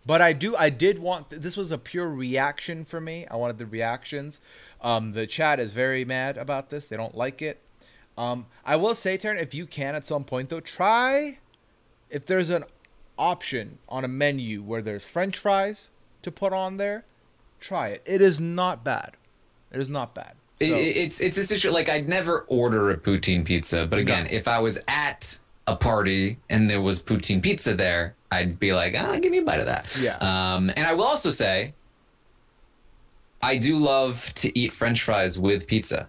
But I did want, this was a pure reaction for me. I wanted the reactions. The chat is very mad about this. They don't like it. I will say, Taran, if you can at some point though, try, if there's an option on a menu where there's French fries to put on there, try it. It is not bad. It is not bad. So, It's a situation, like, I'd never order a poutine pizza, but again, if I was at a party and there was poutine pizza there, I'd be like, give me a bite of that. Yeah. And I will also say, I do love to eat French fries with pizza.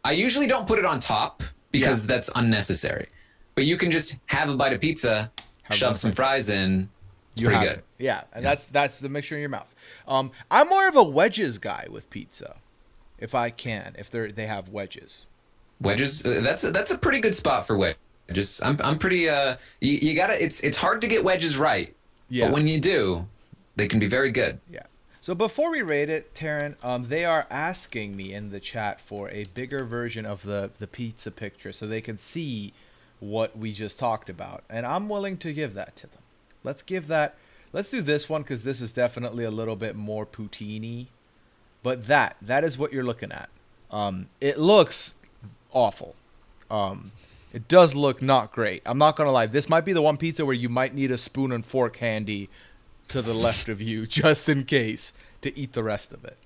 I usually don't put it on top because that's unnecessary. But you can just have a bite of pizza, shove some fries in. It's pretty good. Yeah, and that's the mixture in your mouth. I'm more of a wedges guy with pizza, if I can, if they have wedges. Wedges, that's a pretty good spot for wedges. I'm pretty you gotta, it's hard to get wedges right. Yeah. But when you do, they can be very good. Yeah. So before we rate it, Taran, they are asking me in the chat for a bigger version of the pizza picture so they can see what we just talked about, and I'm willing to give that to them. Let's do this one because this is definitely a little bit more poutine-y. But that is what you're looking at. It looks awful. It It does look not great. I'm not gonna lie. This might be the one pizza where you might need a spoon and fork handy to the left of you, just in case, to eat the rest of it.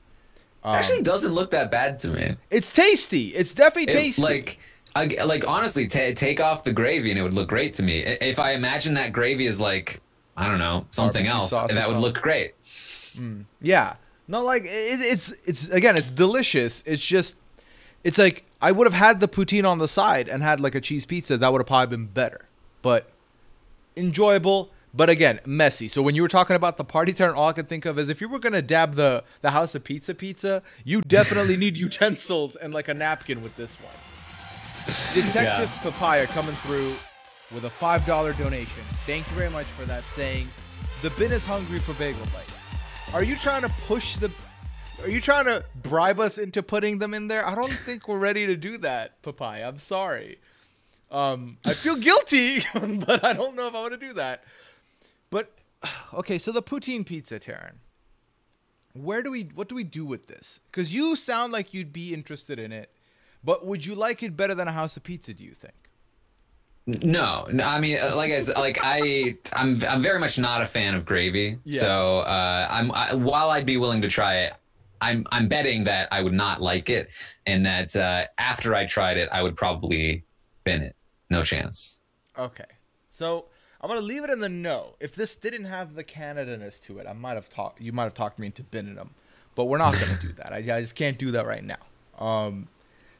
Actually, doesn't look that bad to me. It's tasty. It's definitely tasty. Like honestly, take off the gravy and it would look great to me. If I imagine that gravy is like, I don't know, something else, that would look great. Yeah. No, like it's again, it's delicious. It's just, it's like I would have had the poutine on the side and had like a cheese pizza. That would have probably been better, but enjoyable. But again, messy. So when you were talking about the party turn, all I could think of is if you were gonna dab the House of Pizza, you definitely need utensils and like a napkin with this one. Detective Papaya coming through with a $5 donation. Thank you very much for that. Saying the bin is hungry for Bagel Bites. Are you trying to Are you trying to bribe us into putting them in there? I don't think we're ready to do that, Papaya. I'm sorry. I feel guilty, but I don't know if I want to do that. But okay, so the Poutine Pizza, Taran. What do we do with this? Because you sound like you'd be interested in it, but would you like it better than a House of Pizza? Do you think? No, I mean, I'm very much not a fan of gravy. Yeah. So while I'd be willing to try it, I'm betting that I would not like it, and that after I tried it, I would probably bin it. No chance. Okay, so I'm gonna leave it in the no. If this didn't have the Canada-ness to it, you might have talked me into binning them, but we're not gonna do that. I just can't do that right now.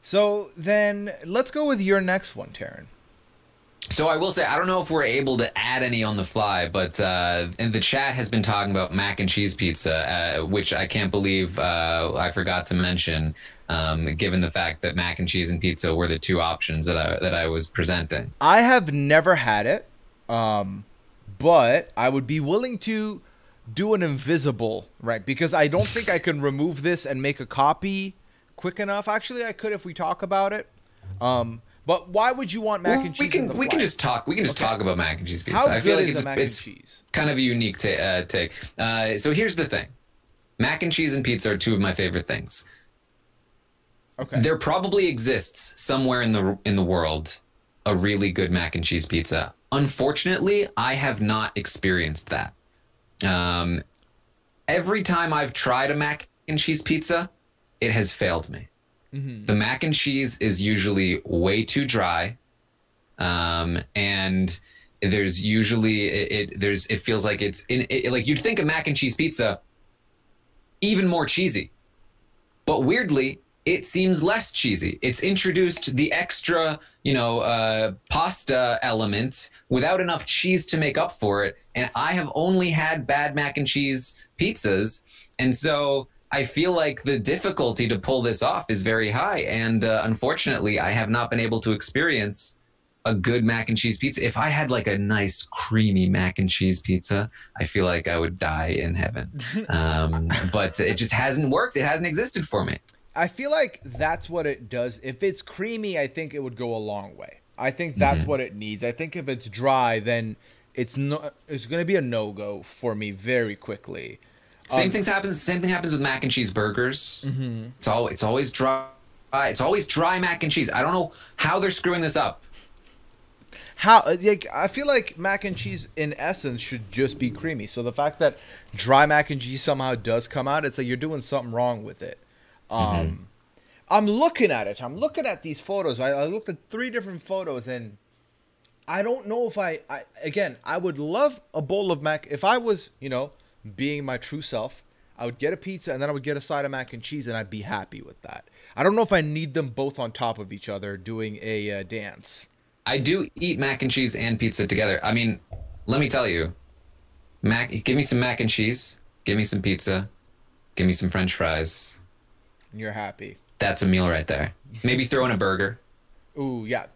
So then let's go with your next one, Taran. So I will say, I don't know if we're able to add any on the fly, but and the chat has been talking about mac and cheese pizza, which I can't believe I forgot to mention, given the fact that mac and cheese and pizza were the two options that I was presenting. I have never had it, but I would be willing to do an invisible, right? Because I don't think I can remove this and make a copy quick enough. Actually, I could if we talk about it. But why would you want mac and cheese? We can just talk about mac and cheese pizza. How good is the mac and cheese? Kind of a unique take. So here's the thing: mac and cheese and pizza are two of my favorite things. Okay. There probably exists somewhere in the world a really good mac and cheese pizza. Unfortunately, I have not experienced that. Every time I've tried a mac and cheese pizza, it has failed me. Mm-hmm. The mac and cheese is usually way too dry, and there's usually it feels like it's like you'd think a mac and cheese pizza even more cheesy, but weirdly it seems less cheesy. It's introduced the extra pasta element without enough cheese to make up for it, and I have only had bad mac and cheese pizzas, and so I feel like the difficulty to pull this off is very high, and unfortunately, I have not been able to experience a good mac and cheese pizza. If I had like a nice creamy mac and cheese pizza, I feel like I would die in heaven. But it just hasn't worked. It hasn't existed for me. I feel like that's what it does. If it's creamy, I think it would go a long way. I think that's what it needs. I think if it's dry, then it's going to be a no-go for me very quickly. Same thing happens with mac and cheese burgers. Mm-hmm. It's always dry. It's always dry mac and cheese. I don't know how they're screwing this up. I feel like mac and cheese in essence should just be creamy. So the fact that dry mac and cheese somehow does come out, it's like you're doing something wrong with it. I'm looking at it. I'm looking at these photos. I looked at 3 different photos, and I don't know if I would love a bowl of mac if I was, being my true self. I would get a pizza and then I would get a side of mac and cheese, and I'd be happy with that. I don't know if I need them both on top of each other doing a dance. I do eat mac and cheese and pizza together. I mean, let me tell you, give me some mac and cheese, give me some pizza, give me some French fries. And you're happy. That's a meal right there. Maybe throw in a burger. Ooh, yeah.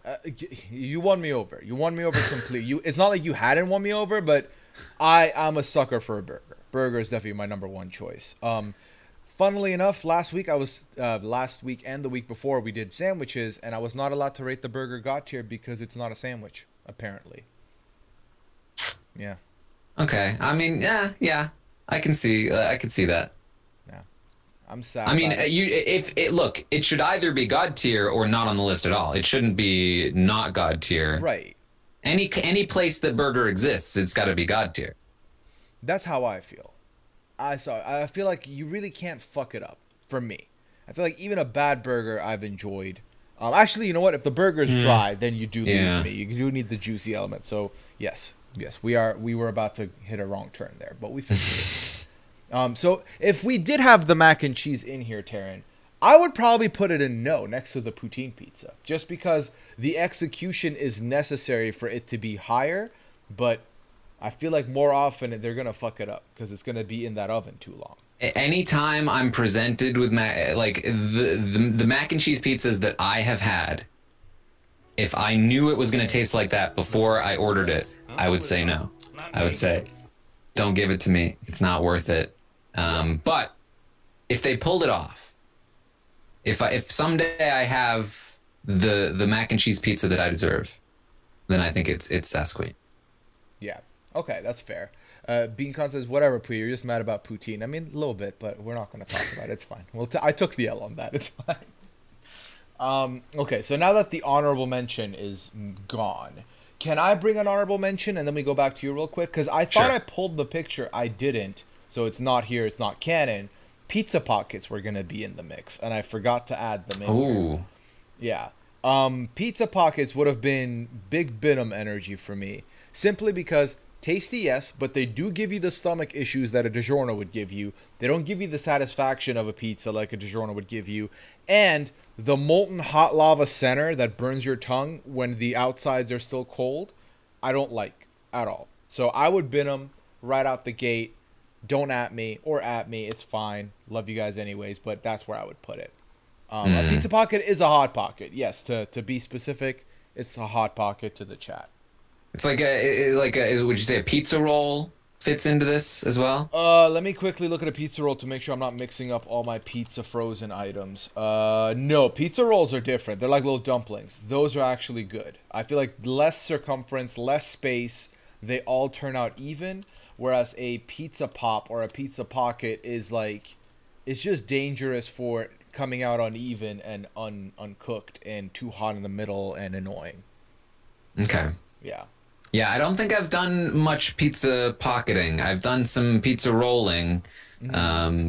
You won me over. You won me over completely. It's not like you hadn't won me over, but I'm a sucker for a burger. Burger is definitely my number one choice. Funnily enough, last week and the week before we did sandwiches, and I was not allowed to rate the burger God tier because it's not a sandwich, apparently. Yeah. Okay. I mean, yeah. I can see that. Yeah. I'm sad. I mean, about it. if it look, it should either be God tier or not on the list at all. It shouldn't be not God tier. Right. Any place that burger exists, it's got to be God tier. That's how I feel. I feel like you really can't fuck it up for me. I feel like even a bad burger I've enjoyed. Actually, you know what? If the burger is dry, then you do lose me. You do need the juicy element. So yes, we were about to hit a wrong turn there, but we finished it. So if we did have the mac and cheese in here, Taran, I would probably put it in no next to the Poutine Pizza, just because the execution is necessary for it to be higher, but I feel like more often they're gonna fuck it up because it's gonna be in that oven too long. Anytime I'm presented with the mac and cheese pizzas that I have had, if I knew it was going to taste like that before I ordered it, I would say no. I would say, don't give it to me. It's not worth it. But if they pulled it off, if someday I have the mac and cheese pizza that I deserve, then I think it's Sasquatch. Yeah. Okay, that's fair. Bean Con says, whatever, Pooh, you're just mad about poutine. I mean, a little bit, but we're not going to talk about it. It's fine. Well, I took the L on that. It's fine. Okay, so now that the honorable mention is gone, can I bring an honorable mention and then we go back to you real quick? Because I thought I pulled the picture. I didn't, so it's not here. It's not canon. Pizza pockets were going to be in the mix, and I forgot to add them in. Ooh. Here. Yeah. Pizza pockets would have been big Binum energy for me, simply because tasty, yes, but they do give you the stomach issues that a Digiorno would give you. They don't give you the satisfaction of a pizza like a Digiorno would give you. And the molten hot lava center that burns your tongue when the outsides are still cold, I don't like at all. So I would bin them right out the gate. Don't at me or at me. It's fine. Love you guys anyways, but that's where I would put it. A pizza pocket is a hot pocket. Yes, to be specific, it's a hot pocket to the chat. It's like would you say a pizza roll fits into this as well? Let me quickly look at a pizza roll to make sure I'm not mixing up all my pizza frozen items. No, pizza rolls are different. They're like little dumplings. Those are actually good. I feel like less circumference, less space, they all turn out even. Whereas a pizza pop or a pizza pocket is like, it's just dangerous for coming out uneven and uncooked and too hot in the middle and annoying. Okay. Yeah. Yeah, I don't think I've done much pizza pocketing. I've done some pizza rolling.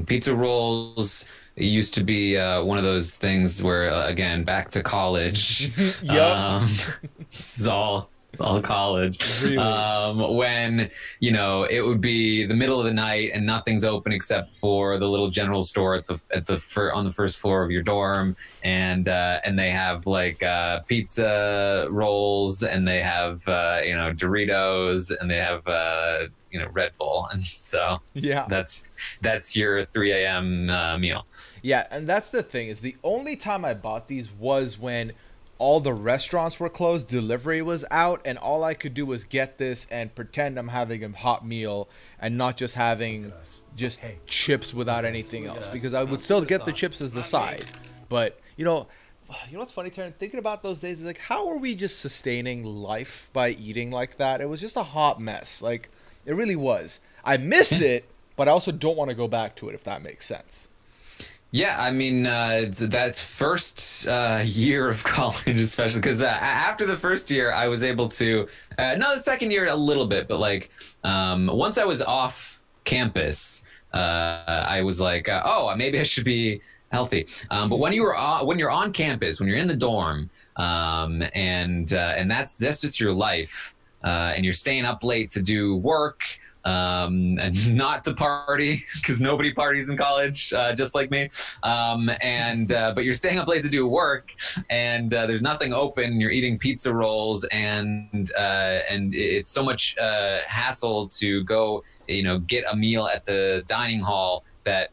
Pizza rolls used to be one of those things where, again, back to college. Yep. This is all college. Really? When, it would be the middle of the night and nothing's open except for the little general store on the first floor of your dorm, and they have like pizza rolls, and they have Doritos, and they have Red Bull, and so Yeah. that's your 3 a.m. Meal. Yeah, and that's the thing, is the only time I bought these was when all the restaurants were closed, delivery was out, and all I could do was get this and pretend I'm having a hot meal and not just having just chips without anything else, because I would still get the chips as the side. But you know what's funny, Taran? Thinking about those days, like, how are we just sustaining life by eating like that? It was just a hot mess. Like, it really was. I miss it, but I also don't want to go back to it, if that makes sense. Yeah, I mean, that first year of college, especially, because after the first year, I was able to, the second year a little bit, but like once I was off campus, I was like, maybe I should be healthy. But when you're on campus, when you're in the dorm, and that's just your life, and you're staying up late to do work, and not to party, because nobody parties in college, just like me. But you're staying up late to do work, and there's nothing open. You're eating pizza rolls, and it's so much hassle to go, get a meal at the dining hall that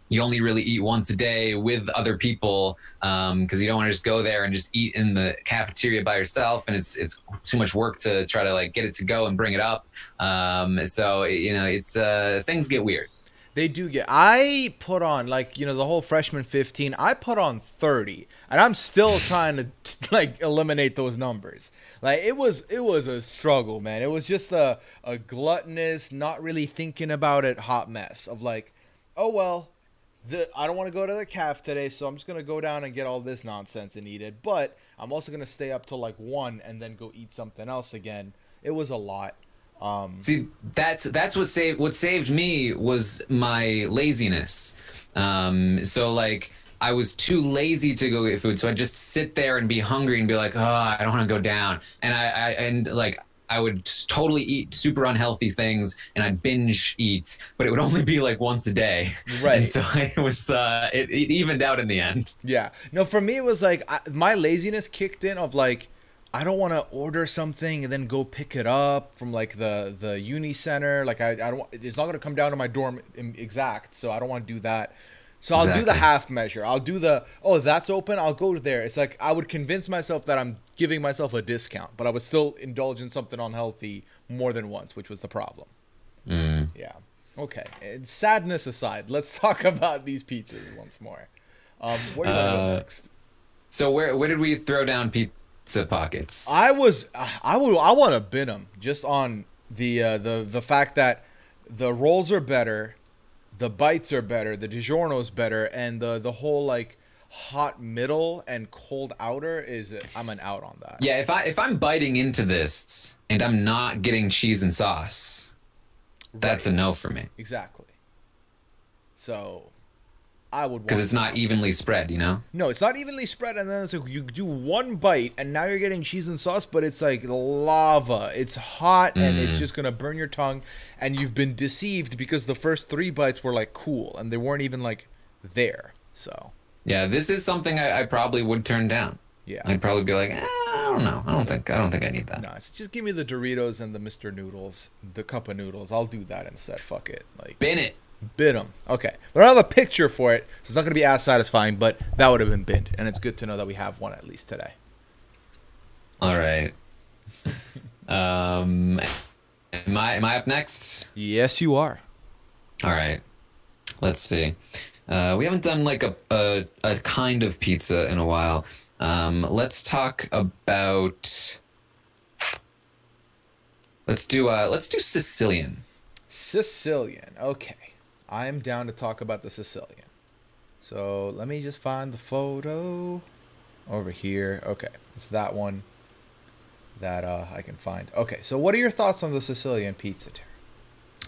you only really eat once a day with other people, because you don't want to just go there and just eat in the cafeteria by yourself, and it's too much work to try to like get it to go and bring it up. So it's things get weird. They do get. I put on, like, the whole freshman 15. I put on 30, and I'm still trying to like eliminate those numbers. Like, it was a struggle, man. It was just a gluttonous, not really thinking about it, hot mess of like, oh well, I don't want to go to the calf today, so I'm just gonna go down and get all this nonsense and eat it. But I'm also gonna stay up till like 1 and then go eat something else again. It was a lot. See, that's what saved me was my laziness. So like I was too lazy to go get food, so I'd just sit there and be hungry and be like, oh, I don't want to go down, and I would totally eat super unhealthy things and I'd binge eat, but it would only be like once a day. Right. And so it was it evened out in the end. Yeah. No, for me it was like my laziness kicked in of like I don't want to order something and then go pick it up from like the uni center. Like I don't. It's not gonna come down to my dorm exact, so I don't want to do that. So I'll do the half measure. I'll do that's open. I'll go there. It's like I would convince myself that I'm giving myself a discount, but I would still indulge in something unhealthy more than once, which was the problem. Yeah. Okay. And sadness aside, let's talk about these pizzas once more. Where do you want to go next? So where did we throw down pizza pockets? I want to bin them just on the fact that the rolls are better, the bites are better, the Digiorno's better, and the whole like hot middle and cold outer I'm an out on that. Yeah, if I'm biting into this and I'm not getting cheese and sauce, that's a no for me. Exactly. So I would, because it's not evenly spread, you know? No, it's not evenly spread, and then it's like you do one bite and now you're getting cheese and sauce, but it's like lava. It's hot and it's just gonna burn your tongue, and you've been deceived because the first 3 bites were like cool and they weren't even like there. So yeah, this is something I probably would turn down. Yeah, I'd probably be like, I don't know. I don't think I need that. No, it's just give me the Doritos and the Mr. Noodles, the cup of noodles. I'll do that instead. Fuck it. Like bin it. Bin them. Okay. We don't have a picture for it, so it's not going to be as satisfying, but that would have been binned, and it's good to know that we have one at least today. All right. Am I up next? Yes, you are. All right. Let's see. We haven't done like a kind of pizza in a while. Let's talk about. Let's do Sicilian. Sicilian. Okay. I am down to talk about the Sicilian. So let me just find the photo over here. Okay, it's that one that I can find. Okay, so what are your thoughts on the Sicilian pizza, Terry?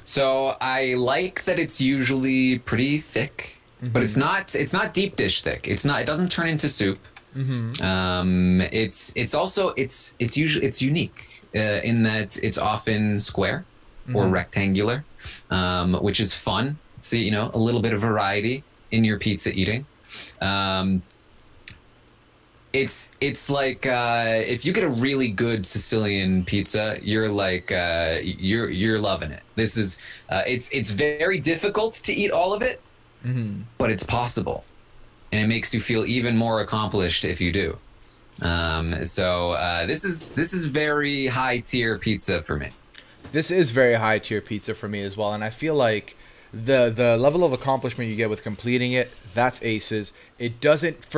So I like that it's usually pretty thick, but it's not deep dish thick. It doesn't turn into soup. It's unique in that it's often square or rectangular, which is fun. So, you know, a little bit of variety in your pizza eating. It's like if you get a really good Sicilian pizza, you're like you're loving it. This is it's very difficult to eat all of it, but it's possible, and it makes you feel even more accomplished if you do. So this is very high tier pizza for me. This is very high tier pizza for me as well, and I feel like the level of accomplishment you get with completing it, that's aces. It doesn't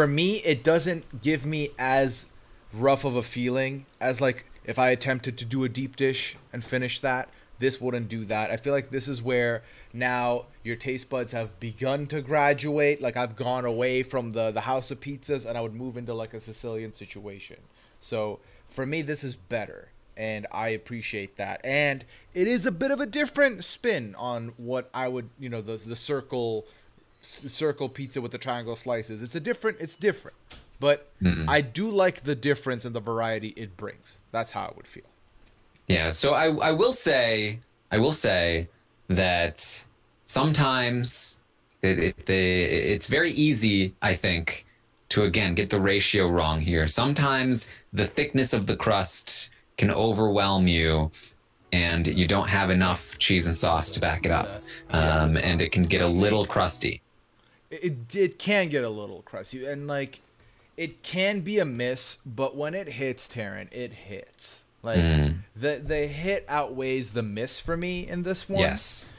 give me as rough of a feeling as like if I attempted to do a deep dish and finish that. This wouldn't do that. I feel like this is where now your taste buds have begun to graduate. Like I've gone away from the house of pizzas and I would move into like a Sicilian situation. So for me, this is better. And I appreciate that. And it is a bit of a different spin on what I would, you know, the circle pizza with the triangle slices. It's different. But I do like the difference and the variety it brings. That's how I would feel. Yeah, so I will say that sometimes it's very easy, I think, to again get the ratio wrong here. Sometimes the thickness of the crust can overwhelm you and you don't have enough cheese and sauce to back it up. And it can get a little crusty. It can get a little crusty, and like it can be a miss, but when it hits, Taran, it hits. Like the hit outweighs the miss for me in this one. Yes.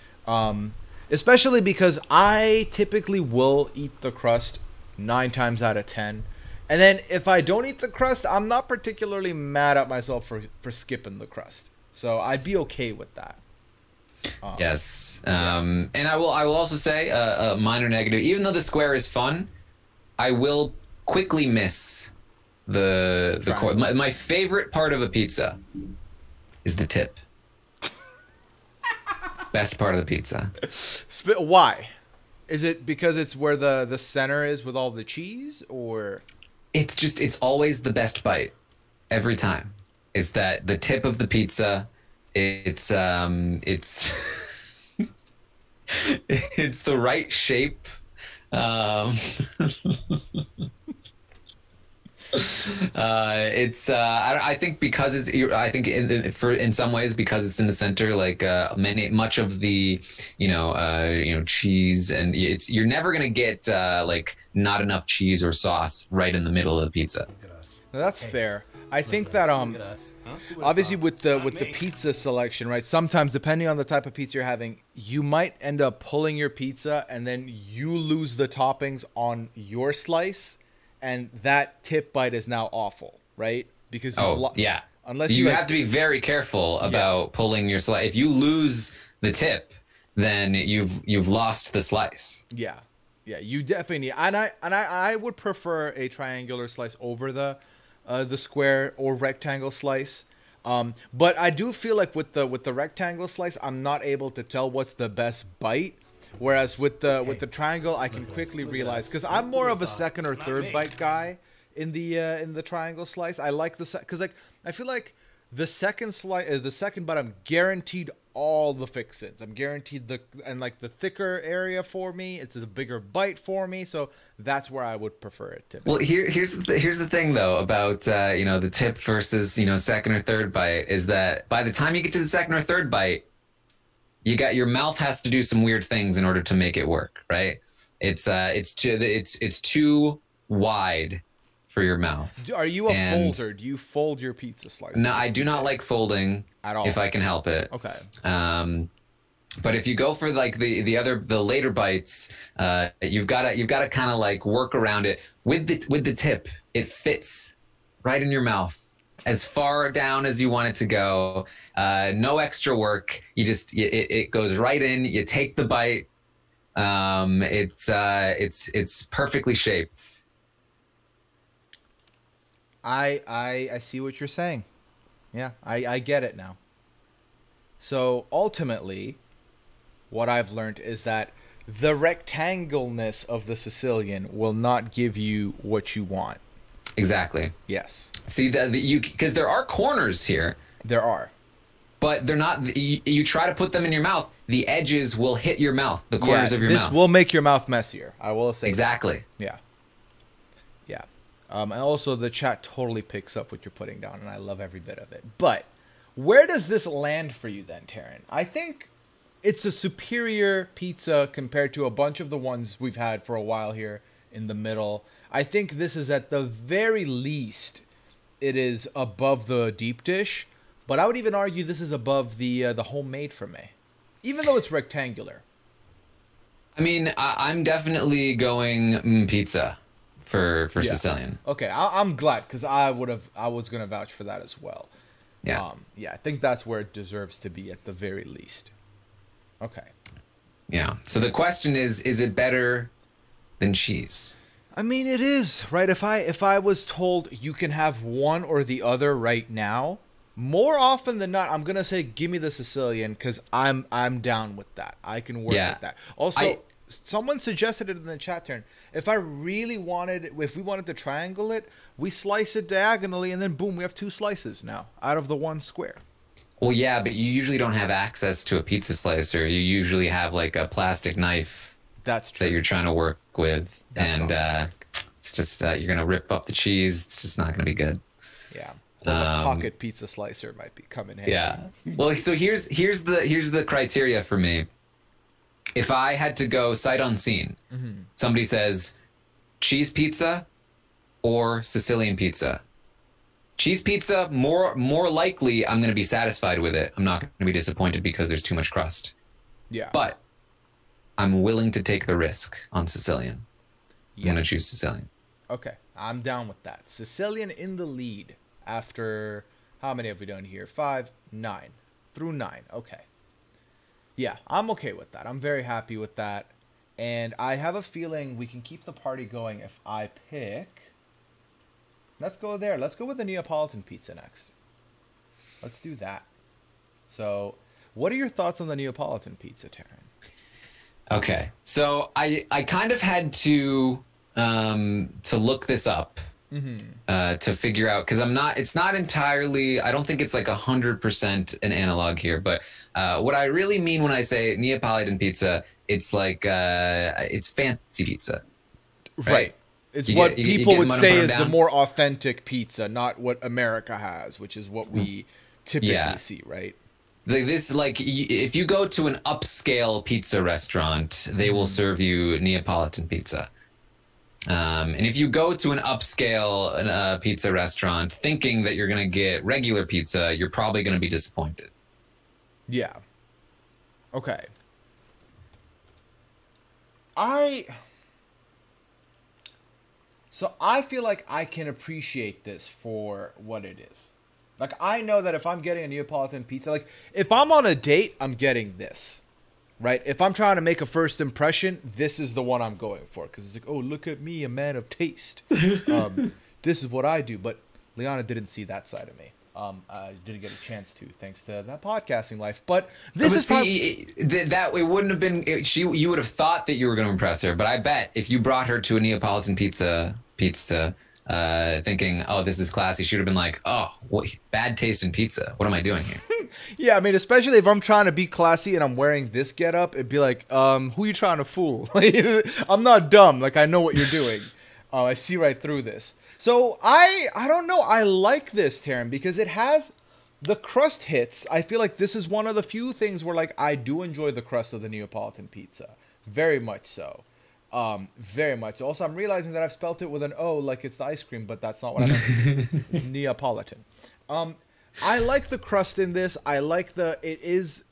Especially because I typically will eat the crust 9 times out of 10. And then if I don't eat the crust, I'm not particularly mad at myself for skipping the crust. So I'd be okay with that. Yes. And I will also say a minor negative. Even though the square is fun, I will quickly miss the core. My favorite part of a pizza is the tip. Best part of the pizza. Why? Is it because it's where the center is with all the cheese, or? It's always the best bite every time. Is that the tip of the pizza? It's it's the right shape. I think because I think in some ways because it's in the center, like much of the cheese, and you're never gonna get like not enough cheese or sauce right in the middle of the pizza. Look at us. No, that's fair. I think that Look at us. Huh? obviously with the Not me. pizza selection, right? Sometimes depending on the type of pizza you're having, you might end up pulling your pizza and then you lose the toppings on your slice, and that tip bite is now awful, right? Because Yeah. unless you have to be very careful about pulling your slice. If you lose the tip, then you've lost the slice. Yeah, you definitely need, and I would prefer a triangular slice over the square or rectangle slice. But I do feel like with the rectangle slice, I'm not able to tell what's the best bite. Whereas with the triangle, I can quickly realize, because I'm more of a second or third bite guy in the triangle slice. I like because like I feel like the second bite, I'm guaranteed all the fixins. I'm guaranteed the thicker area for me. It's a bigger bite for me, so that's where I would prefer it to be. Well, here's the thing though about the tip versus second or third bite is that by the time you get to the second or third bite, your mouth has to do some weird things in order to make it work, right? It's too wide for your mouth. Are you a folder? Do you fold your pizza slices? No, I do not like folding at all, if I can help it. Okay. But if you go for like the later bites, you've got to kind of like work around it with the tip. It fits right in your mouth as far down as you want it to go. No extra work. It goes right in. You take the bite. It's perfectly shaped. I see what you're saying. Yeah, I get it now. So ultimately, what I've learned is that the rectangleness of the Sicilian will not give you what you want. Exactly. Yes. See because there are corners here. There are. But they're not. You try to put them in your mouth, the edges will hit your mouth, the corners of your mouth. This will make your mouth messier. I will say exactly. That. Yeah. And also the chat totally picks up what you're putting down, and I love every bit of it. But where does this land for you then, Taran? I think it's a superior pizza compared to a bunch of the ones we've had for a while here in the middle. I think this is at the very least, it is above the deep dish, but I would even argue this is above the homemade for me, even though it's rectangular. I mean, I'm definitely going pizza for Sicilian. Okay, I'm glad, because I was gonna vouch for that as well. Yeah. I think that's where it deserves to be at the very least. Okay. Yeah. So the question is it better than cheese? I mean, it is, right? If I was told you can have one or the other right now, more often than not, I'm gonna say give me the Sicilian, because I'm down with that. I can work with that. Also, someone suggested it in the chat turn. If we wanted to triangle it, we slice it diagonally, and then boom, we have two slices now out of the one square. Well, yeah, but you usually don't have access to a pizza slicer. You usually have like a plastic knife. That's true. That you're trying to work with, it's just you're gonna rip up the cheese. It's just not gonna be good. Yeah, a pocket pizza slicer might be coming handy. Yeah. Well, so here's the criteria for me. If I had to go sight unseen, somebody says cheese pizza or Sicilian pizza. Cheese pizza, more likely I'm going to be satisfied with it. I'm not going to be disappointed because there's too much crust. Yeah. But I'm willing to take the risk on Sicilian. I'm going to choose Sicilian. Okay, I'm down with that. Sicilian in the lead after, how many have we done here? 5, 9. Through 9, okay. Yeah, I'm okay with that. I'm very happy with that. And I have a feeling we can keep the party going if I pick. Let's go there. Let's go with the Neapolitan pizza next. Let's do that. So, what are your thoughts on the Neapolitan pizza, Taran? Okay, so I kind of had to look this up to figure out, because it's not entirely, I don't think it's like 100% an analog here, but what I really mean when I say Neapolitan pizza, it's like it's fancy pizza, Right. It's You what get- you people get would them say buttered is the down? more authentic pizza, not what America has, which is what we typically Yeah. see, right? This, like, if you go to an upscale pizza restaurant, they will serve you Neapolitan pizza. And if you go to an upscale pizza restaurant thinking that you're going to get regular pizza, you're probably going to be disappointed. Yeah. Okay. So I feel like I can appreciate this for what it is. Like, I know that if I'm getting a Neapolitan pizza, like, if I'm on a date, I'm getting this, right? If I'm trying to make a first impression, this is the one I'm going for. Because it's like, oh, look at me, a man of taste. This is what I do. But Liana didn't see that side of me. I didn't get a chance to, thanks to that podcasting life. But this is that it wouldn't have been. You would have thought that you were going to impress her, but I bet if you brought her to a Neapolitan pizza, thinking, "Oh, this is classy," she would have been like, "Oh, what bad taste in pizza? What am I doing here?" Yeah, I mean, especially if I'm trying to be classy and I'm wearing this getup, it'd be like, who you trying to fool? Like, I'm not dumb. Like, I know what you're doing. I see right through this. So I don't know. I like this, Taran, because it has the crust hits. I feel like this is one of the few things where, like, I do enjoy the crust of the Neapolitan pizza. Very much so. Very much. Also, I'm realizing that I've spelt it with an O like it's the ice cream, but that's not what I meant. It's Neapolitan. I like the crust in this. I like it is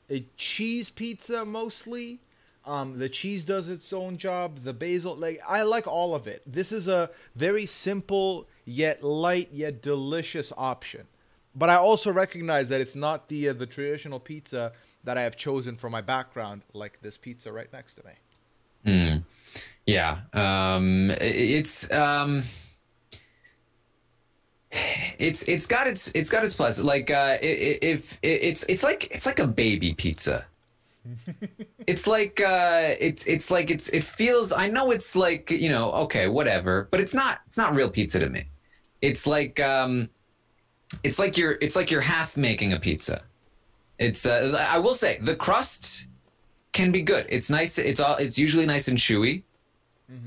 a cheese pizza mostly. The cheese does its own job. The basil, like, I like all of it. This is a very simple yet light yet delicious option. But I also recognize that it's not the traditional pizza that I have chosen for my background, like this pizza right next to me. Yeah, it's got its plus. Like, if it's like a baby pizza. It feels, I know it's like, okay, whatever, but it's not real pizza to me. It's like you're half making a pizza. I will say the crust can be good. It's nice. It's usually nice and chewy.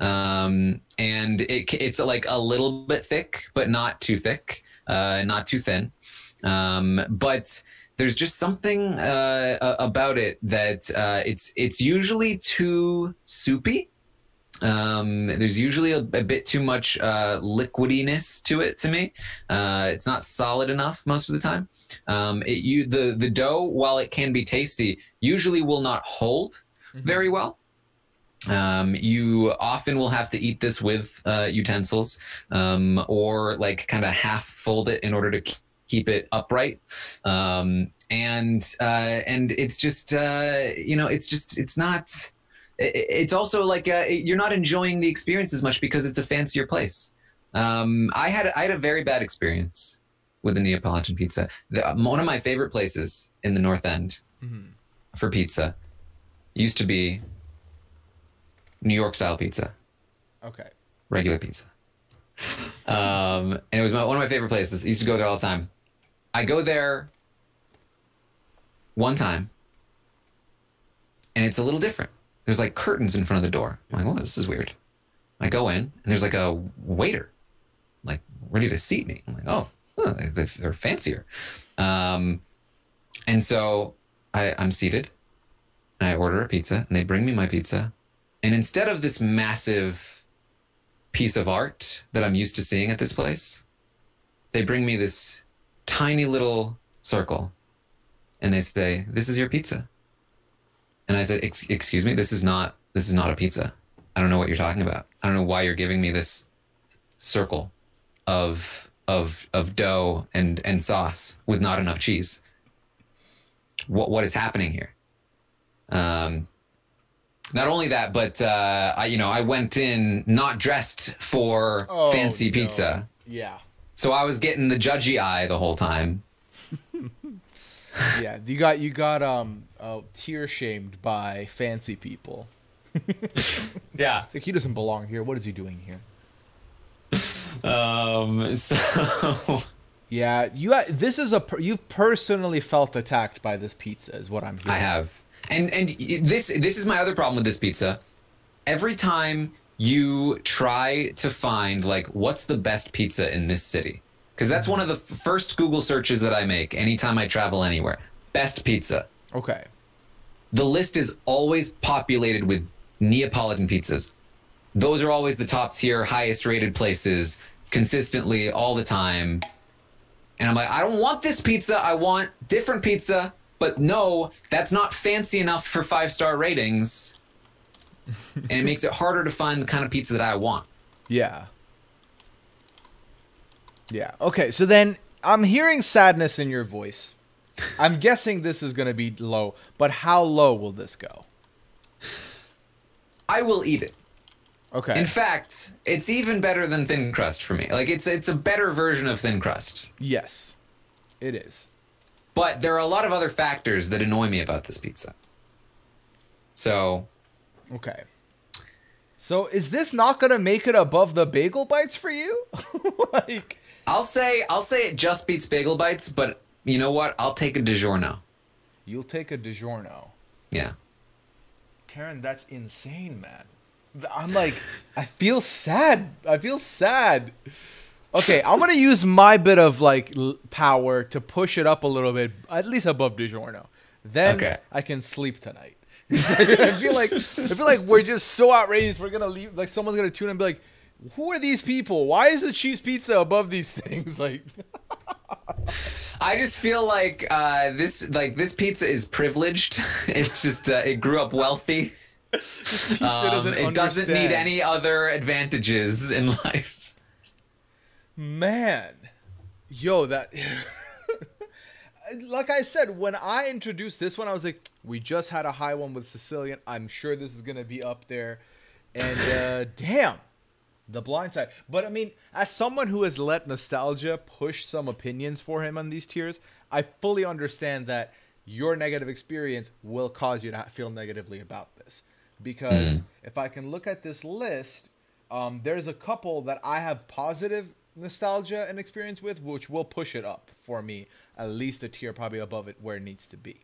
And it's like a little bit thick, but not too thick, not too thin. But there's just something about it that it's usually too soupy. There's usually a bit too much liquidiness to it to me. It's not solid enough most of the time. The dough, while it can be tasty, usually will not hold very well. You often will have to eat this with utensils, or like kind of half fold it in order to keep it upright. And it's just, it's not, it's also like, you're not enjoying the experience as much because it's a fancier place. I had a very bad experience with the Neapolitan pizza. One of my favorite places in the North End for pizza used to be New York style pizza. Okay. Regular pizza. And it was one of my favorite places. I used to go there all the time. I go there one time, and it's a little different. There's like curtains in front of the door. I'm like, well, this is weird. I go in, and there's like a waiter, like ready to seat me. I'm like, oh, they're fancier. And so I'm seated, and I order a pizza, and they bring me my pizza. And instead of this massive piece of art that I'm used to seeing at this place, they bring me this tiny little circle, and they say, "This is your pizza." And I said, "Excuse me, this is not a pizza. I don't know what you're talking about. I don't know why you're giving me this circle of dough and sauce with not enough cheese. What is happening here?" Not only that, but I went in not dressed for fancy pizza. Yeah. So I was getting the judgy eye the whole time. Yeah, you got tear shamed by fancy people. Yeah. Like, he doesn't belong here. What is he doing here? So Yeah, you've personally felt attacked by this pizza, is what I'm hearing. I have. And this is my other problem with this pizza. Every time you try to find like what's the best pizza in this city, because that's one of the first Google searches that I make anytime I travel anywhere. Best pizza. Okay. The list is always populated with Neapolitan pizzas. Those are always the top tier, highest rated places consistently all the time. And I'm like, I don't want this pizza. I want different pizza. But no, that's not fancy enough for 5-star ratings. And it makes it harder to find the kind of pizza that I want. Yeah. Yeah. Okay, so then I'm hearing sadness in your voice. I'm guessing this is going to be low, but how low will this go? I will eat it. Okay. In fact, it's even better than thin crust for me. Like it's a better version of thin crust. Yes, it is. But there are a lot of other factors that annoy me about this pizza. So, okay. So is this not going to make it above the Bagel Bites for you? Like, I'll say it just beats Bagel Bites, but you know what? I'll take a Digiorno. you'll take a Digiorno. Yeah. Taran, that's insane, man. I'm like, I feel sad. Okay, I'm going to use my bit of like power to push it up a little bit, at least above DiGiorno. Then I can sleep tonight. I feel like we're just so outrageous. We're going to leave, like someone's going to tune in and be like, who are these people? Why is the cheese pizza above these things? Like, I just feel like this pizza is privileged. It's just it grew up wealthy. It doesn't need any other advantages in life. Man, yo, that like I said, when I introduced this one, I was like, we just had a high one with Sicilian. I'm sure this is gonna be up there. And damn, the blind side. But I mean, as someone who has let nostalgia push some opinions for him on these tiers, I fully understand that your negative experience will cause you to feel negatively about this. Because if I can look at this list, there's a couple that I have positive nostalgia and experience with, which will push it up for me, at least a tier probably above it where it needs to be.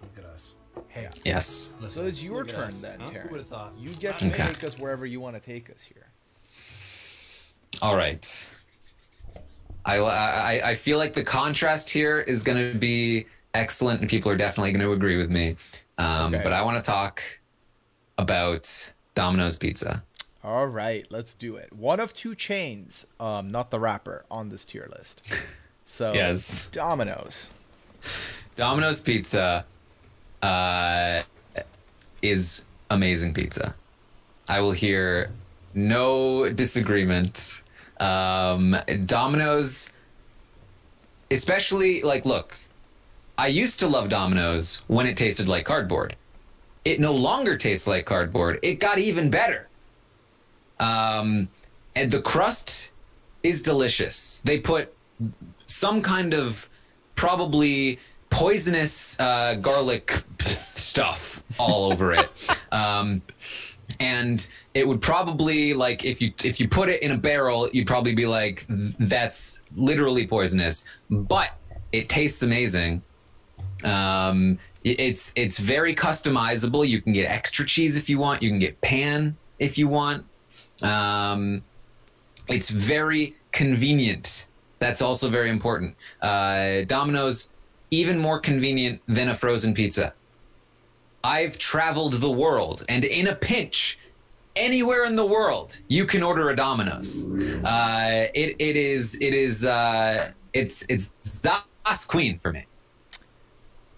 Look at us. Hey. Yes. So it's your turn then, Huh? Taran. Who would have thought? You get to take us wherever you want to take us here. All right. I feel like the contrast here is going to be excellent, and people are definitely going to agree with me. But I want to talk about Domino's Pizza. All right, let's do it. One of two chains, not the rapper, on this tier list. So Yes. Domino's. Domino's Pizza is amazing pizza. I will hear no disagreement. Domino's, especially, like, look, I used to love Domino's when it tasted like cardboard. It no longer tastes like cardboard. It got even better. And the crust is delicious. They put some kind of probably poisonous garlic stuff all over it. And it would probably, like, if you put it in a barrel, you'd probably be like, that's literally poisonous. But it tastes amazing. It's very customizable. You can get extra cheese if you want. You can get pan if you want. It's very convenient. That's also very important. Domino's, even more convenient than a frozen pizza. I've traveled the world, and in a pinch, anywhere in the world, you can order a Domino's. It's Das Queen for me.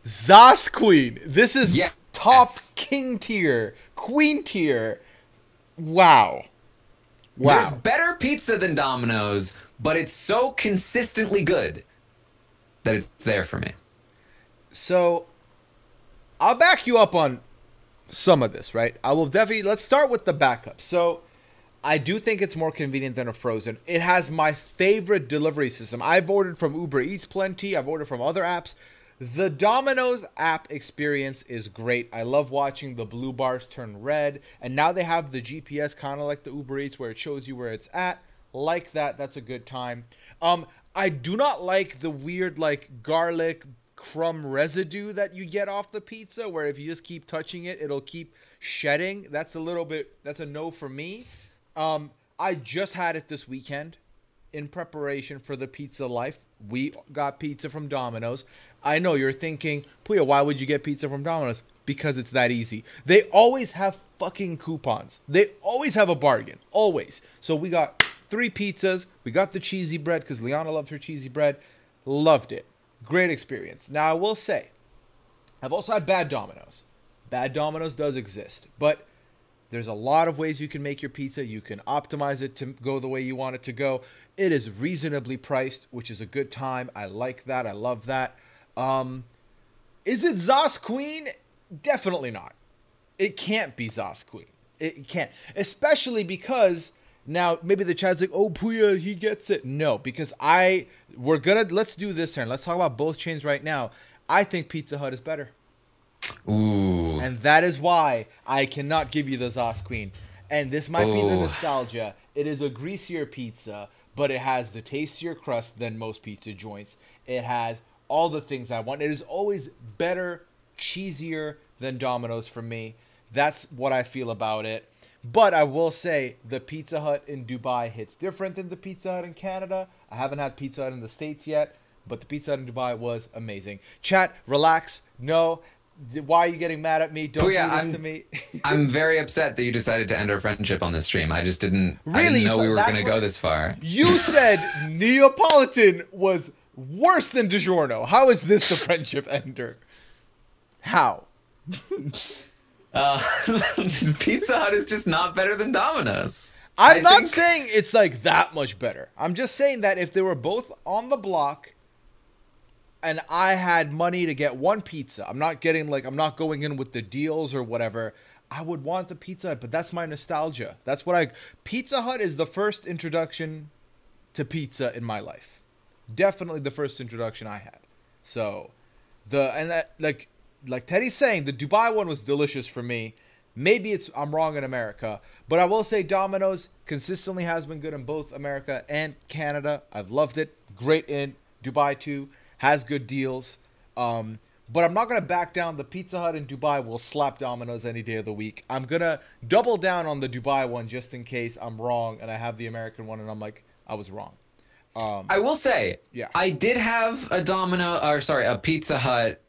Zos Queen. This is top Yes. king tier, queen tier. Wow. There's better pizza than Domino's, but it's so consistently good that it's there for me. So I'll back you up on some of this, right? I will definitely, let's start with the backup. So I do think it's more convenient than a frozen. It has my favorite delivery system. I've ordered from Uber Eats plenty. I've ordered from other apps. The Domino's app experience is great. I love watching the blue bars turn red. And now they have the GPS kind of like the Uber Eats where it shows you where it's at. Like that. That's a good time. I do not like the weird like garlic crumb residue that you get off the pizza where if you just keep touching it, it'll keep shedding. That's a no for me. I just had it this weekend in preparation for the pizza life. We got pizza from Domino's. I know you're thinking, Puya, why would you get pizza from Domino's? Because it's that easy. They always have fucking coupons. They always have a bargain. Always. So we got 3 pizzas. We got the cheesy bread because Liana loves her cheesy bread. Loved it. Great experience. Now, I will say, I've also had bad Domino's. Bad Domino's does exist. But there's a lot of ways you can make your pizza. You can optimize it to go the way you want it to go. It is reasonably priced, which is a good time. I like that. I love that. Is it Zos Queen? Definitely not. It can't be Zos Queen. It can't. Especially because now maybe the chat's like, oh, Puya, he gets it. No, because let's do this turn. Let's talk about both chains right now. I think Pizza Hut is better. Ooh. And that is why I cannot give you the Zos Queen. And this might be the nostalgia. It is a greasier pizza, but it has the tastier crust than most pizza joints. It has all the things I want. It is always better, cheesier than Domino's for me. That's what I feel about it. But I will say the Pizza Hut in Dubai hits different than the Pizza Hut in Canada. I haven't had Pizza Hut in the States yet, but the Pizza Hut in Dubai was amazing. Chat, relax. No. Why are you getting mad at me? Don't do this to me. I'm very upset that you decided to end our friendship on this stream. I didn't know we were going to go this far. You said Neapolitan was worse than Digiorno. How is this the friendship ender? How? Pizza Hut is just not better than Domino's. I'm not saying it's like that much better. I'm just saying that if they were both on the block and I had money to get one pizza, I'm not going in with the deals or whatever, I would want the Pizza Hut, but that's my nostalgia. Pizza Hut is the first introduction to pizza in my life. Definitely the first introduction I had. So, like Teddy's saying, the Dubai one was delicious for me. Maybe I'm wrong in America, but I will say Domino's consistently has been good in both America and Canada. I've loved it. Great in Dubai too. Has good deals. But I'm not going to back down. The Pizza Hut in Dubai will slap Domino's any day of the week. I'm going to double down on the Dubai one just in case I'm wrong and I have the American one and I'm like, I was wrong. I will say, yeah, I did have a Pizza Hut.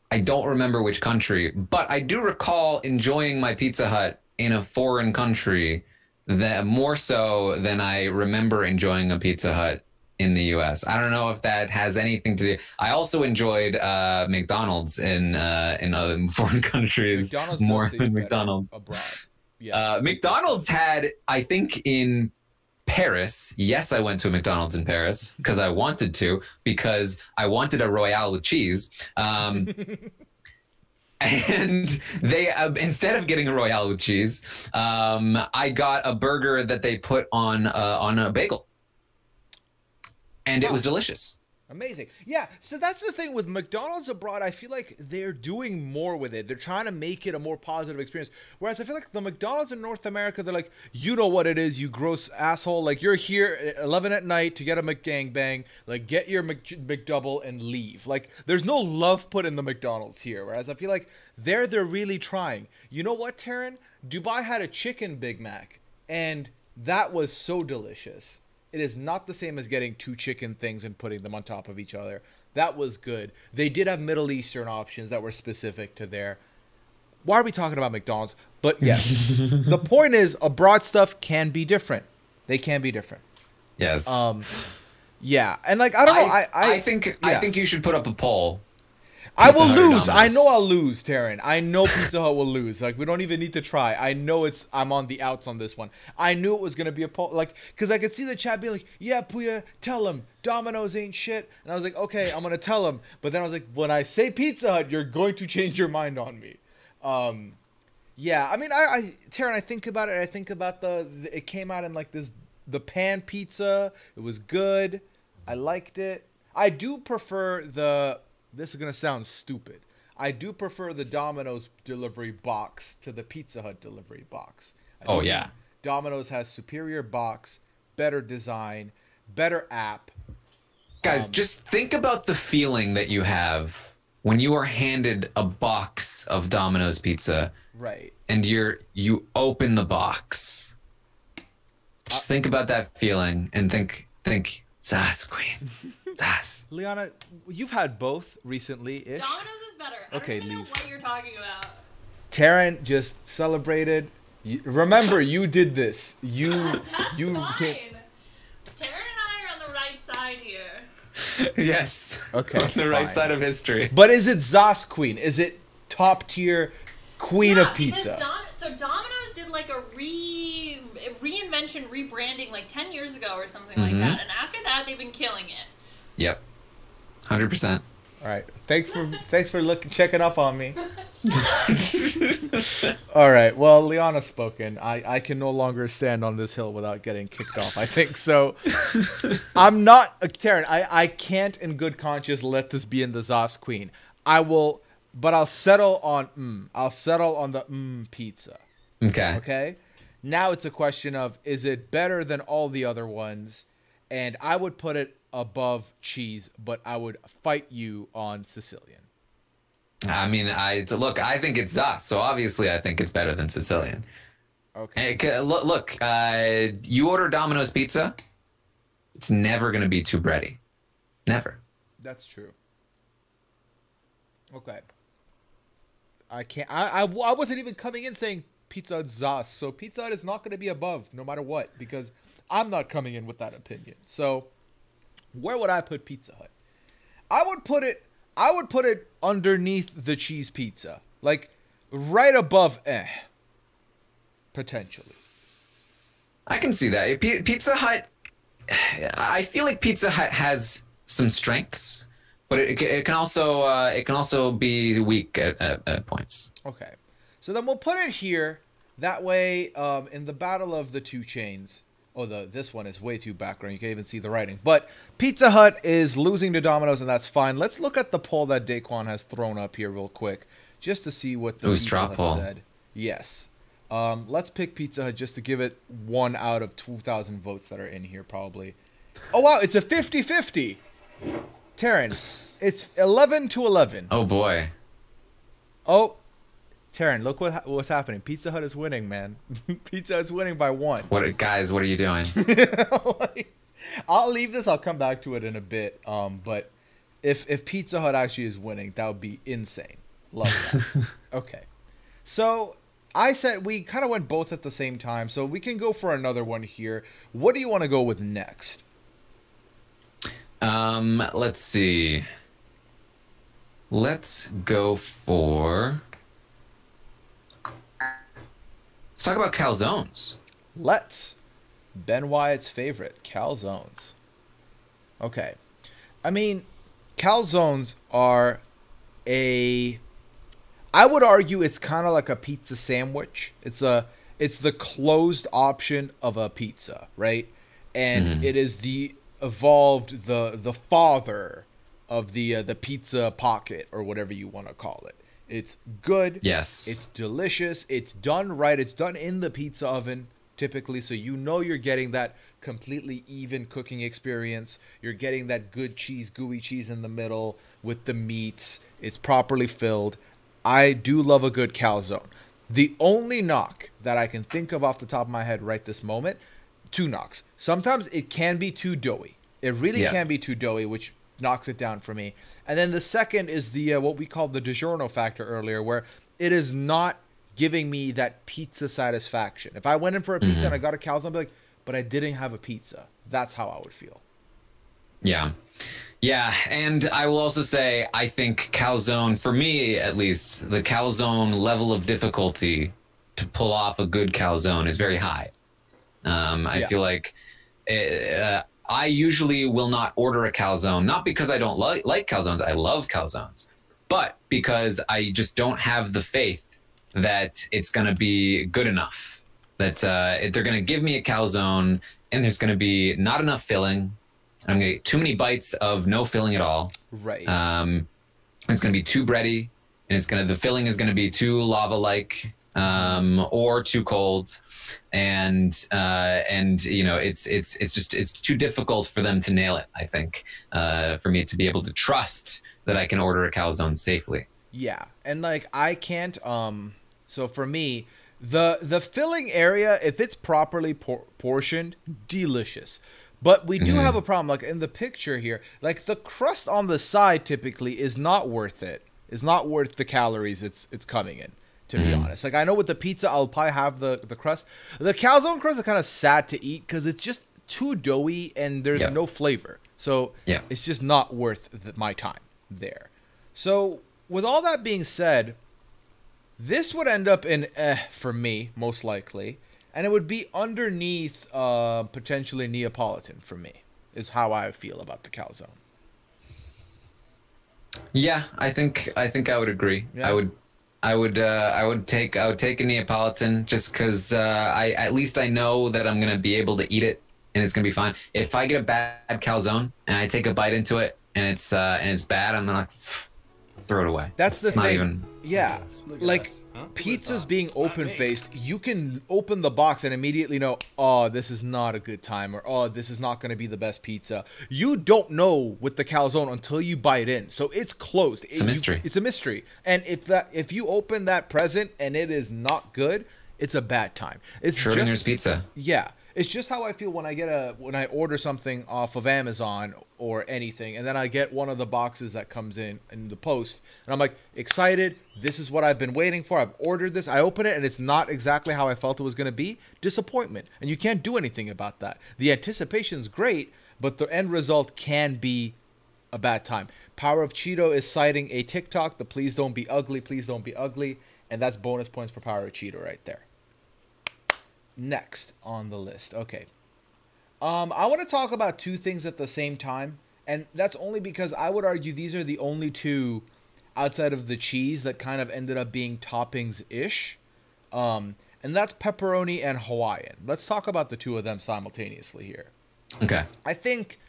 I don't remember which country, but I do recall enjoying my Pizza Hut in a foreign country that more so than I remember enjoying a Pizza Hut in the U.S. I don't know if that has anything to do. I also enjoyed McDonald's in other foreign countries more than McDonald's abroad. Yeah. McDonald's had, I think, in Paris. Yes, I went to a McDonald's in Paris because I wanted to, because I wanted a Royale with cheese. And they, instead of getting a Royale with cheese, I got a burger that they put on a bagel. And it was delicious. Amazing. Yeah, so that's the thing with McDonald's abroad. I feel like they're doing more with it. They're trying to make it a more positive experience. Whereas I feel like the McDonald's in North America, they're like, you know what it is, you gross asshole. Like, you're here at 11 at night to get a McGangbang. Like, get your McDouble and leave. Like, there's no love put in the McDonald's here. Whereas I feel like they're really trying. You know what, Taran? Dubai had a chicken Big Mac, and that was so delicious. It is not the same as getting 2 chicken things and putting them on top of each other. That was good. They did have Middle Eastern options that were specific to their... Why are we talking about McDonald's? But yes, the point is abroad stuff can be different. They can be different. Yes. Yeah, and like I don't know. I think you should put up a poll. I will lose. I know I'll lose, Taran. I know Pizza Hut will lose. Like, we don't even need to try. I know I'm on the outs on this one. I knew it was going to be a poll. Like, because I could see the chat being like, yeah, Puya, tell him. Domino's ain't shit. And I was like, okay, I'm going to tell him. But then I was like, when I say Pizza Hut, you're going to change your mind on me. Yeah, I mean, Taran, I think about it. I think about it came out in like the pan pizza. It was good. I liked it. I do prefer this is gonna sound stupid. I do prefer the Domino's delivery box to the Pizza Hut delivery box. I Oh do yeah. think Domino's has superior box, better design, better app. Guys, just think about the feeling that you have when you are handed a box of Domino's pizza Right. and you open the box. Just think about that feeling and think, Zaz, queen. Zaz. Liana, you've had both recently-ish. Domino's is better. Okay, I don't even know leave. what you're talking about. Taran just celebrated. Remember, you did this. That's you fine. can't. Taran and I are on the right side here. Yes. Okay, On the right fine. side of history. But is it Zas Queen? Is it top tier queen of pizza? So Domino's did like a reinvention, rebranding like 10 years ago or something like that. And after that, they've been killing it. Yep. 100%. All right. Thanks for checking up on me. All right. Well, Liana's spoken. I can no longer stand on this hill without getting kicked off. I think so. I'm not Taran. I can't, in good conscience, let this be in the Zas Queen. I will, but I'll settle on I'll settle on the pizza. Okay. Okay. Now it's a question of, is it better than all the other ones? And I would put it above cheese, but I would fight you on Sicilian. I mean, I think it's Zaz, so obviously I think it's better than Sicilian. Okay. Look, you order Domino's pizza, it's never going to be too bready. Never. That's true. Okay. I can't. I wasn't even coming in saying Pizza Hut Zas, so Pizza Hut is not going to be above no matter what, because I'm not coming in with that opinion. So where would I put Pizza Hut? I would put it underneath the cheese pizza, like right above potentially. I can see that. Pizza Hut, I feel like Pizza Hut has some strengths, but it can also be weak at points. Okay. So then we'll put it here. That way, in the battle of the two chains. Oh, this one is way too background. You can't even see the writing. But Pizza Hut is losing to Domino's, and that's fine. Let's look at the poll that Daquan has thrown up here real quick, just to see what the Who's people straw have poll? said. Yes. Let's pick Pizza Hut just to give it 1 out of 2,000 votes that are in here, probably. Oh, wow. It's a 50-50. Taran, it's 11-11. Oh boy. Oh, Taran, look what's happening. Pizza Hut is winning, man. Pizza Hut's winning by 1. What are you doing? I'll leave this. I'll come back to it in a bit. But if Pizza Hut actually is winning, that would be insane. Love that. Okay. So I said we kind of went both at the same time. So we can go for another one here. What do you want to go with next? Let's see. Let's go for... Let's talk about calzones. Let's. Ben Wyatt's favorite, calzones. Okay. I mean, calzones are I would argue it's kind of like a pizza sandwich. It's the closed option of a pizza, right? And it is the father of the pizza pocket, or whatever you want to call it. It's good. Yes. It's delicious. It's done right. It's done in the pizza oven, typically, so you know you're getting that completely even cooking experience. You're getting that good cheese, gooey cheese in the middle with the meats. It's properly filled. I do love a good calzone. The only knock that I can think of off the top of my head right this moment, 2 knocks. Sometimes it can be too doughy. It really can be too doughy, which knocks it down for me. And then the second is the what we called the Digiorno factor earlier, where it is not giving me that pizza satisfaction. If I went in for a pizza and I got a calzone, I'd be like, but I didn't have a pizza. That's how I would feel. Yeah. Yeah, and I will also say, I think calzone, for me at least, the calzone level of difficulty to pull off a good calzone is very high. I feel like I usually will not order a calzone, not because I don't like calzones. I love calzones, but because I just don't have the faith that it's going to be good enough. That they're going to give me a calzone, and there's going to be not enough filling. I'm going to get too many bites of no filling at all. Right. It's going to be too bready, and the filling is going to be too lava-like or too cold, and you know it's too difficult for them to nail it. I think for me to be able to trust that I can order a calzone safely. Yeah, and like I can't. So for me, the filling area, if it's properly portioned, delicious. But we do have a problem, like in the picture here, like the crust on the side typically is not worth it. It's not worth the calories it's coming in, to be honest. Like I know with the pizza, I'll probably have the crust. The calzone crust is kind of sad to eat because it's just too doughy and there's no flavor. So it's just not worth my time there. So with all that being said, this would end up in for me, most likely. And it would be underneath potentially Neapolitan for me, is how I feel about the calzone. Yeah, I think I would agree. Yeah. I would take a Neapolitan just because at least I know that I'm gonna be able to eat it and it's gonna be fine. If I get a bad calzone and I take a bite into it and it's bad, I'm gonna throw it away. That's the it's not thing. even. Yeah, Look at like us. Huh? pizzas being open-faced, you can open the box and immediately know, oh, this is not a good time, or oh, this is not going to be the best pizza. You don't know with the calzone until you bite in, so it's closed. It's a mystery. It's a mystery, and if you open that present and it is not good, it's a bad time. It's Schrodinger's pizza. Yeah, it's just how I feel when I order something off of Amazon or anything, and then I get one of the boxes that comes in the post, and I'm like excited. This is what I've been waiting for. I've ordered this. I open it, and it's not exactly how I felt it was going to be. Disappointment, and you can't do anything about that. The anticipation is great, but the end result can be a bad time. Power of Cheeto is citing a TikTok, the please don't be ugly, please don't be ugly, and that's bonus points for Power of Cheeto right there. Next on the list. Okay. I want to talk about two things at the same time, and that's only because I would argue these are the only two outside of the cheese that kind of ended up being toppings-ish. And that's pepperoni and Hawaiian. Let's talk about the two of them simultaneously here. Okay. I think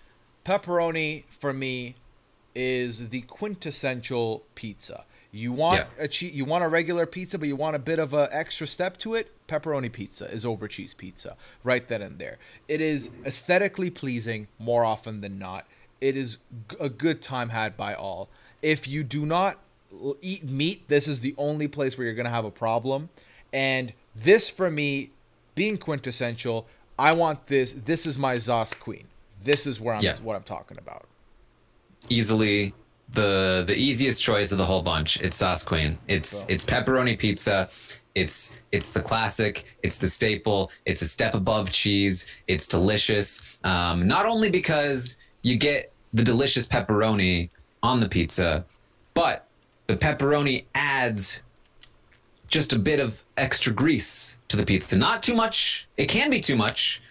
pepperoni, for me, is the quintessential pizza. You want you want a regular pizza, but you want a bit of an extra step to it. Pepperoni pizza is over cheese pizza, right then and there. It is aesthetically pleasing more often than not. It is a good time had by all. If you do not eat meat, this is the only place where you're going to have a problem. And this, for me, being quintessential, I want this. This is my Zos Queen. This is where what I'm talking about. Easily the easiest choice of the whole bunch. It's Sauce Queen. It's pepperoni pizza. It's the classic. It's the staple. It's a step above cheese. It's delicious. Not only because you get the delicious pepperoni on the pizza, but the pepperoni adds just a bit of extra grease to the pizza. Not too much. It can be too much.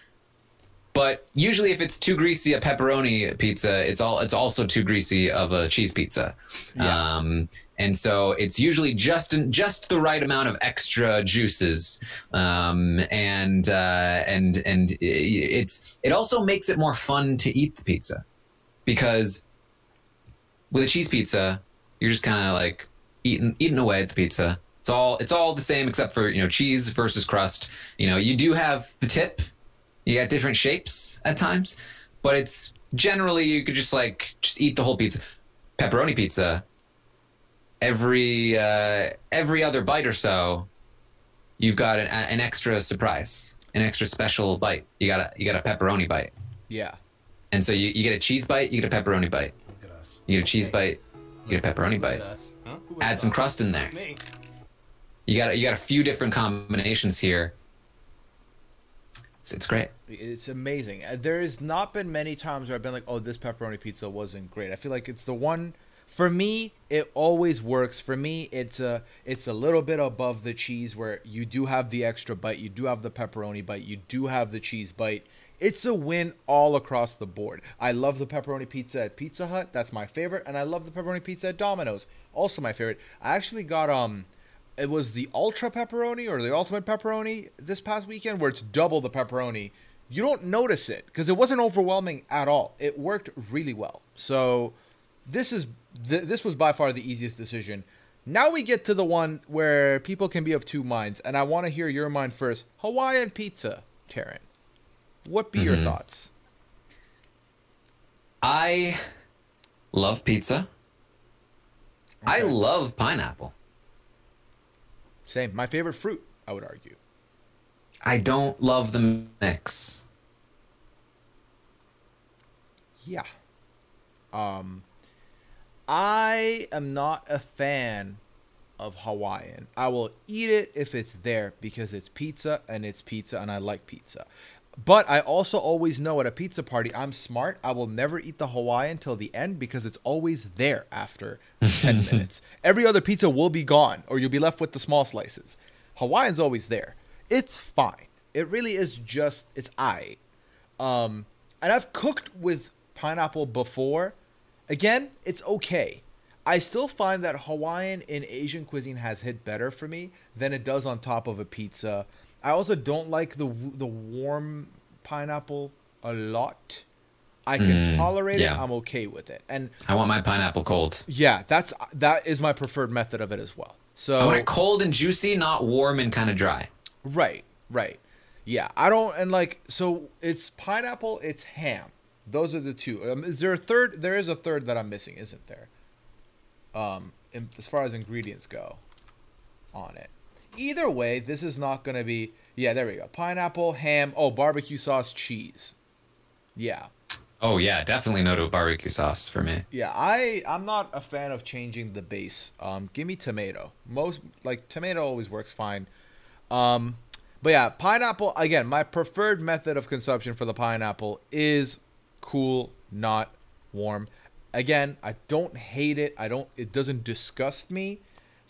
But usually, if it's too greasy a pepperoni pizza, it's also too greasy of a cheese pizza, and so it's usually just the right amount of extra juices, and it also makes it more fun to eat the pizza, because with a cheese pizza, you're just kind of like eating away at the pizza. It's all the same except for cheese versus crust. You do have the tip. You got different shapes at times, but it's generally you could just eat the whole pizza. Pepperoni pizza, every other bite or so, you've got an extra surprise, an extra special bite. You got a pepperoni bite. Yeah. And so you get a cheese bite, you get a pepperoni bite. Look at us. You get a cheese bite, you get a pepperoni bite. Huh? Add some crust in there. Me. You got a few different combinations here. It's great. It's amazing. There has not been many times where I've been like, oh, this pepperoni pizza wasn't great. I feel like it's the one, for me, it always works. For me, it's a little bit above the cheese where you do have the extra bite. You do have the pepperoni bite. You do have the cheese bite. It's a win all across the board. I love the pepperoni pizza at Pizza Hut. That's my favorite. And I love the pepperoni pizza at Domino's. Also my favorite. I actually got it was the ultra pepperoni or the ultimate pepperoni this past weekend, where it's double the pepperoni. You don't notice it because it wasn't overwhelming at all. It worked really well. So this was by far the easiest decision. Now we get to the one where people can be of two minds, and I want to hear your mind first. Hawaiian pizza, Taran. What be your thoughts? I love pizza. Okay. I love pineapple. Same. My favorite fruit, I would argue. I don't love the mix. Yeah. I am not a fan of Hawaiian. I will eat it if it's there because it's pizza and I like pizza. But I also always know at a pizza party, I'm smart. I will never eat the Hawaiian till the end because it's always there after 10 minutes. Every other pizza will be gone or you'll be left with the small slices. Hawaiian's always there. It's fine. It really is just, it's aight. And I've cooked with pineapple before. Again, it's okay. I still find that Hawaiian in Asian cuisine has hit better for me than it does on top of a pizza. I also don't like the warm pineapple a lot. I can tolerate it. I'm okay with it. And I want my pineapple cold. Yeah, that is my preferred method of it as well. So I want it cold and juicy, not warm and kind of dry. Right. Yeah, I don't, and like, so it's pineapple, it's ham. Those are the two. Is there a third? There is a third that I'm missing, isn't there? As far as ingredients go on it. Either way, this is not going to be, yeah, there we go. Pineapple, ham, barbecue sauce, cheese. Yeah. Oh, yeah, definitely no to barbecue sauce for me. Yeah, I'm not a fan of changing the base. Give me tomato. Tomato always works fine. But yeah, pineapple, again, my preferred method of consumption for the pineapple is cool, not warm. Again, I don't hate it. It doesn't disgust me,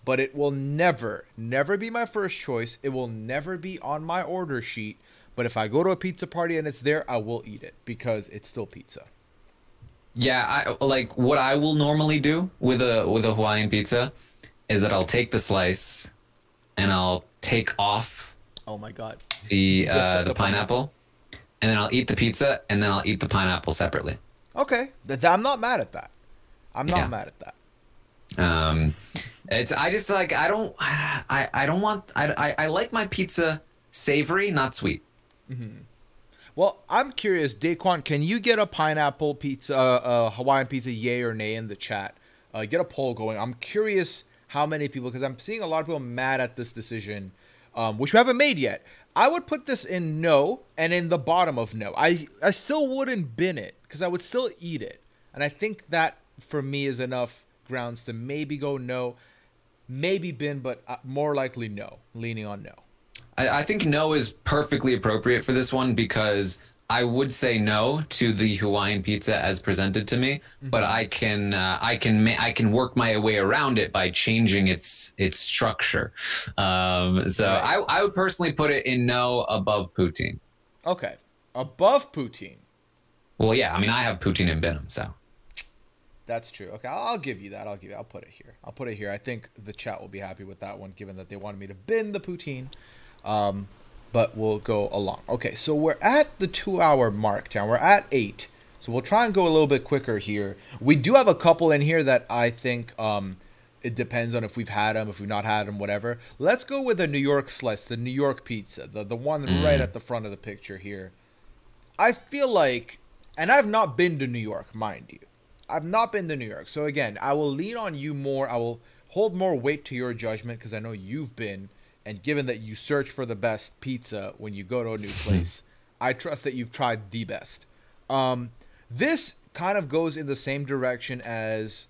but it will never be my first choice. It will never be on my order sheet. But if I go to a pizza party and it's there, I will eat it because it's still pizza. Yeah, what I will normally do with a Hawaiian pizza is that I'll take the slice and I'll take off oh my god the pineapple, and then I'll eat the pizza and then I'll eat the pineapple separately. Okay, I'm not mad at that. I'm not mad at that. I like my pizza savory, not sweet. Mm-hmm. Well, I'm curious, Daquan, can you get a pineapple pizza, Hawaiian pizza, yay or nay in the chat? Get a poll going. I'm curious how many people, because I'm seeing a lot of people mad at this decision, which we haven't made yet. I would put this in no and in the bottom of no. I still wouldn't bin it because I would still eat it. And I think that for me is enough grounds to maybe go no, maybe bin, but more likely no, leaning on no. I think no is perfectly appropriate for this one because I would say no to the Hawaiian pizza as presented to me, but I can work my way around it by changing its structure. Right. I would personally put it in no above poutine. Okay, above poutine. Well, yeah, I mean I have poutine and Benham, so. That's true. Okay, I'll give you that. I'll put it here. I think the chat will be happy with that one, given that they wanted me to bin the poutine. But we'll go along. Okay, so we're at the 2-hour mark, Town. We're at 8. So we'll try and go a little bit quicker here. We do have a couple in here that I think it depends on if we've had them, if we've not had them, whatever. Let's go with the New York slice, the New York pizza, the one right at the front of the picture here. I feel like, and I've not been to New York, mind you. I've not been to New York. So again, I will lean on you more. I will hold more weight to your judgment because I know you've been. And given that you search for the best pizza when you go to a new place, I trust that you've tried the best. This kind of goes in the same direction as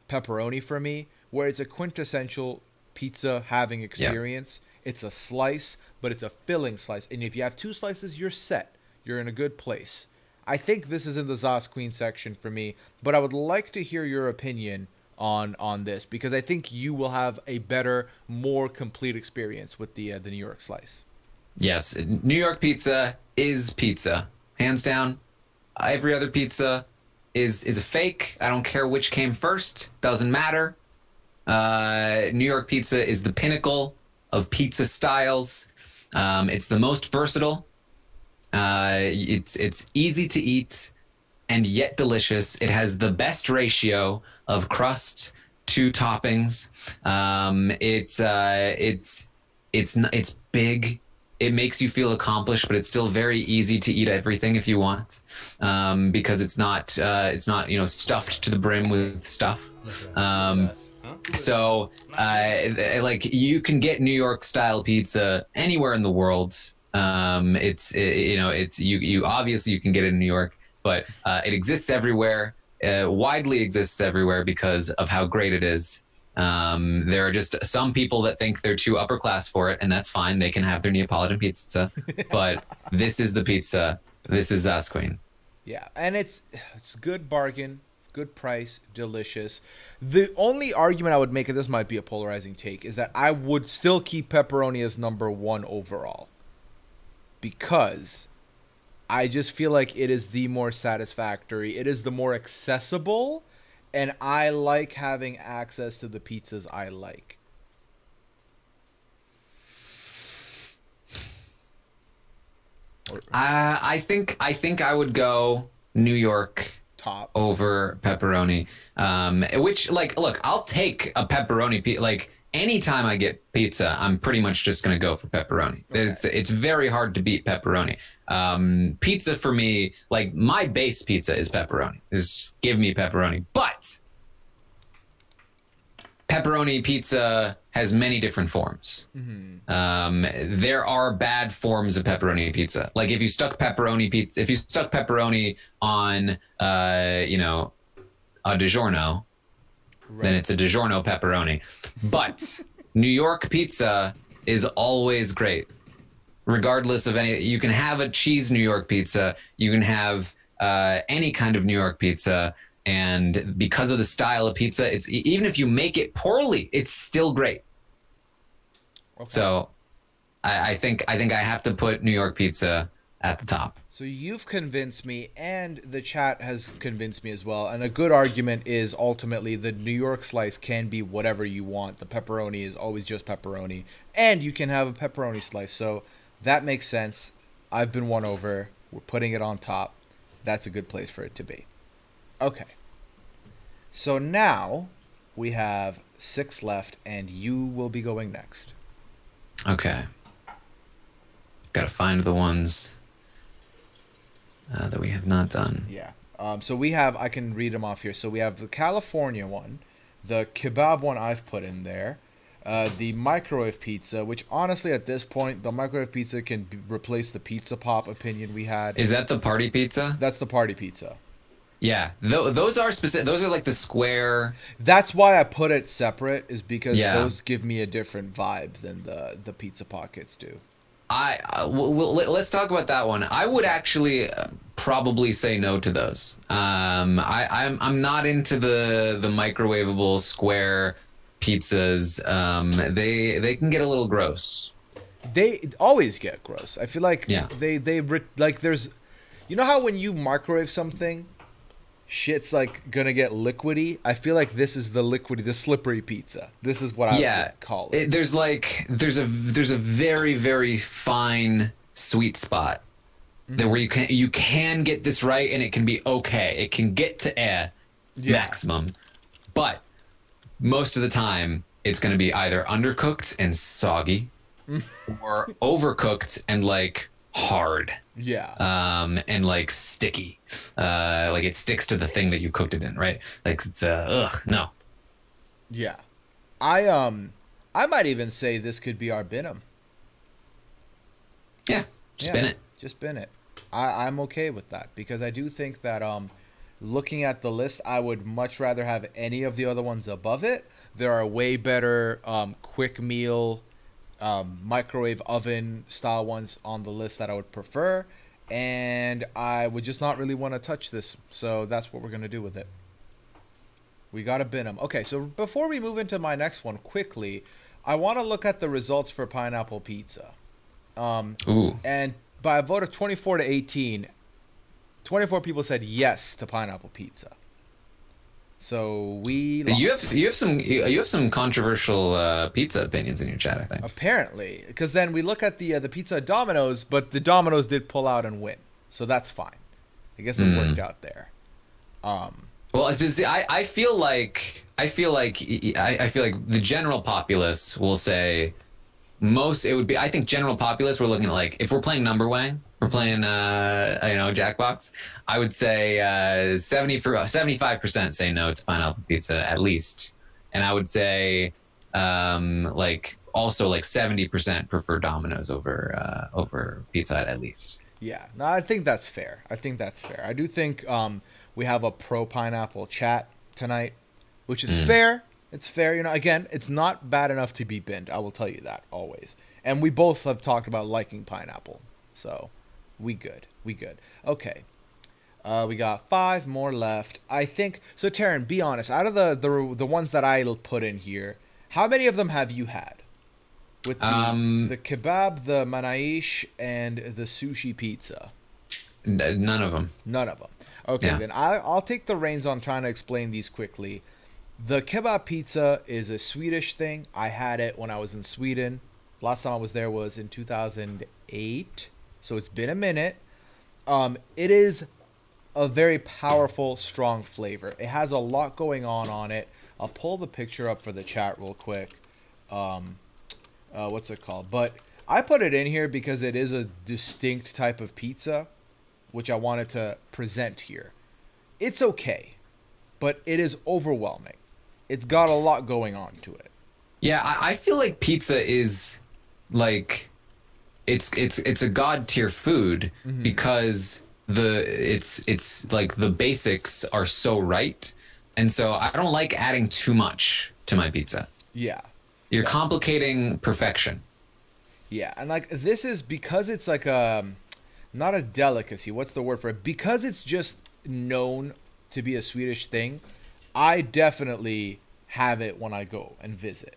pepperoni for me, where it's a quintessential pizza having experience. Yeah. It's a slice, but it's a filling slice. And if you have 2 slices, you're set. You're in a good place. I think this is in the Zos Queen section for me, but I would like to hear your opinion on this because I think you will have a better, more complete experience with the New York slice. Yes, New York pizza is pizza, hands down. Every other pizza is a fake. I don't care which came first, doesn't matter. New York pizza is the pinnacle of pizza styles. It's the most versatile. It's easy to eat and yet delicious. It has the best ratio of crust to toppings. It's big. It makes you feel accomplished, but it's still very easy to eat everything if you want, because it's not stuffed to the brim with stuff. So, like you can get New York style pizza anywhere in the world. You obviously you can get it in New York, but it exists everywhere, widely exists everywhere because of how great it is. There are just some people that think they're too upper class for it, and that's fine. They can have their Neapolitan pizza, but this is the pizza. This is us, Queen. Yeah, and it's good bargain, good price, delicious. The only argument I would make, and this might be a polarizing take, is that I would still keep pepperoni as number one overall, because I just feel like it is the more satisfactory. It is the more accessible, and I like having access to the pizzas I like. I think I would go New York Top over pepperoni. Which, like, look, I'll take a pepperoni pizza. Like, anytime I get pizza, I'm pretty much just gonna go for pepperoni. Okay. It's very hard to beat pepperoni. Pizza for me, like my base pizza is pepperoni. Just give me pepperoni. But pepperoni pizza has many different forms. Mm-hmm. There are bad forms of pepperoni pizza. Like if you stuck pepperoni on, a Digiorno, then it's a Digiorno pepperoni. But New York pizza is always great, regardless of any. You can have a cheese New York pizza. You can have any kind of New York pizza. And because of the style of pizza, it's even if you make it poorly, it's still great. Okay. So I think I have to put New York pizza at the top. So you've convinced me, and the chat has convinced me as well. And a good argument is ultimately the New York slice can be whatever you want. The pepperoni is always just pepperoni, and you can have a pepperoni slice. So that makes sense. I've been won over. We're putting it on top. That's a good place for it to be. Okay. So now we have 6 left, and you will be going next. Okay. Gotta find the ones that we have not done. Yeah. So we have, I can read them off here. So we have the California one, the kebab one I've put in there, the microwave pizza, which honestly at this point, the microwave pizza can replace the pizza pop opinion we had. Is that the party pizza? That's the party pizza. Yeah, those are specific. Those are like the square. That's why I put it separate, is because those give me a different vibe than the pizza pockets do. Let's talk about that one. I would actually probably say no to those. I'm not into the microwavable square pizzas. They can get a little gross. They always get gross. I feel like they like there's, you know how when you microwave something, shit's like gonna get liquidy. I feel like this is the liquidy, the slippery pizza. This is what I would call it. There's a very, very fine sweet spot there where you can get this right, and it can be okay. It can get to maximum, but most of the time it's gonna be either undercooked and soggy, or overcooked and like hard. And like sticky. Like it sticks to the thing that you cooked it in, right? Like it's no. Yeah. I might even say this could be our Binum. Yeah, spin it. Just bin it. I'm okay with that, because I do think that looking at the list, I would much rather have any of the other ones above it. There are way better quick meal microwave oven style ones on the list that I would prefer, and I would just not really want to touch this, so that's what we're going to do with it. We got to bin them. Okay, so before we move into my next one quickly, I want to look at the results for pineapple pizza. And by a vote of 24 to 18, 24 people said yes to pineapple pizza. So we lost. You have some controversial pizza opinions in your chat, I think. Apparently, because then we look at the pizza at Domino's, but the Domino's did pull out and win, so that's fine. I guess it worked out there. Well, I feel like the general populace will say it would be. I think general populace, we're looking at, like, if we're playing number way, we're playing Jackbox. I would say 75% say no to pineapple pizza at least, and I would say also 70% prefer Domino's over Pizza Hut at least. Yeah, no, I think that's fair. I do think we have a pro pineapple chat tonight, which is fair. It's fair. Again, it's not bad enough to be binned. I will tell you that always. And we both have talked about liking pineapple. So we good. Okay. We got 5 more left. I think so. Taran, be honest. Out of the ones that I put in here, how many of them have you had? With the kebab, the manaish, and the sushi pizza. None of them. None of them. Okay, yeah. Then I'll take the reins on trying to explain these quickly. The kebab pizza is a Swedish thing. I had it when I was in Sweden. Last time I was there was in 2008, so it's been a minute. It is a very powerful, strong flavor. It has a lot going on it. I'll pull the picture up for the chat real quick. What's it called? But I put it in here because it is a distinct type of pizza, which I wanted to present here. It's okay, but it is overwhelming. It's got a lot going on to it. Yeah, I feel like pizza is like it's a god tier food because it's like the basics are so right, and so I don't like adding too much to my pizza. Yeah. You're complicating perfection. Yeah, and like this is because it's like not a delicacy. What's the word for it? Because it's just known to be a Swedish thing, I definitely have it when I go and visit.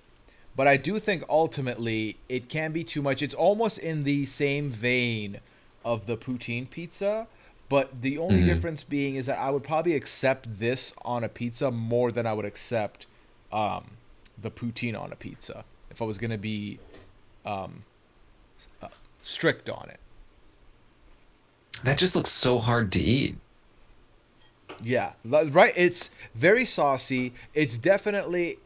But I do think ultimately it can be too much. It's almost in the same vein of the Poutine Pizza, but the only difference being is that I would probably accept this on a pizza more than I would accept the poutine on a pizza if I was going to be strict on it. That just looks so hard to eat. Yeah, right. It's very saucy. It's definitely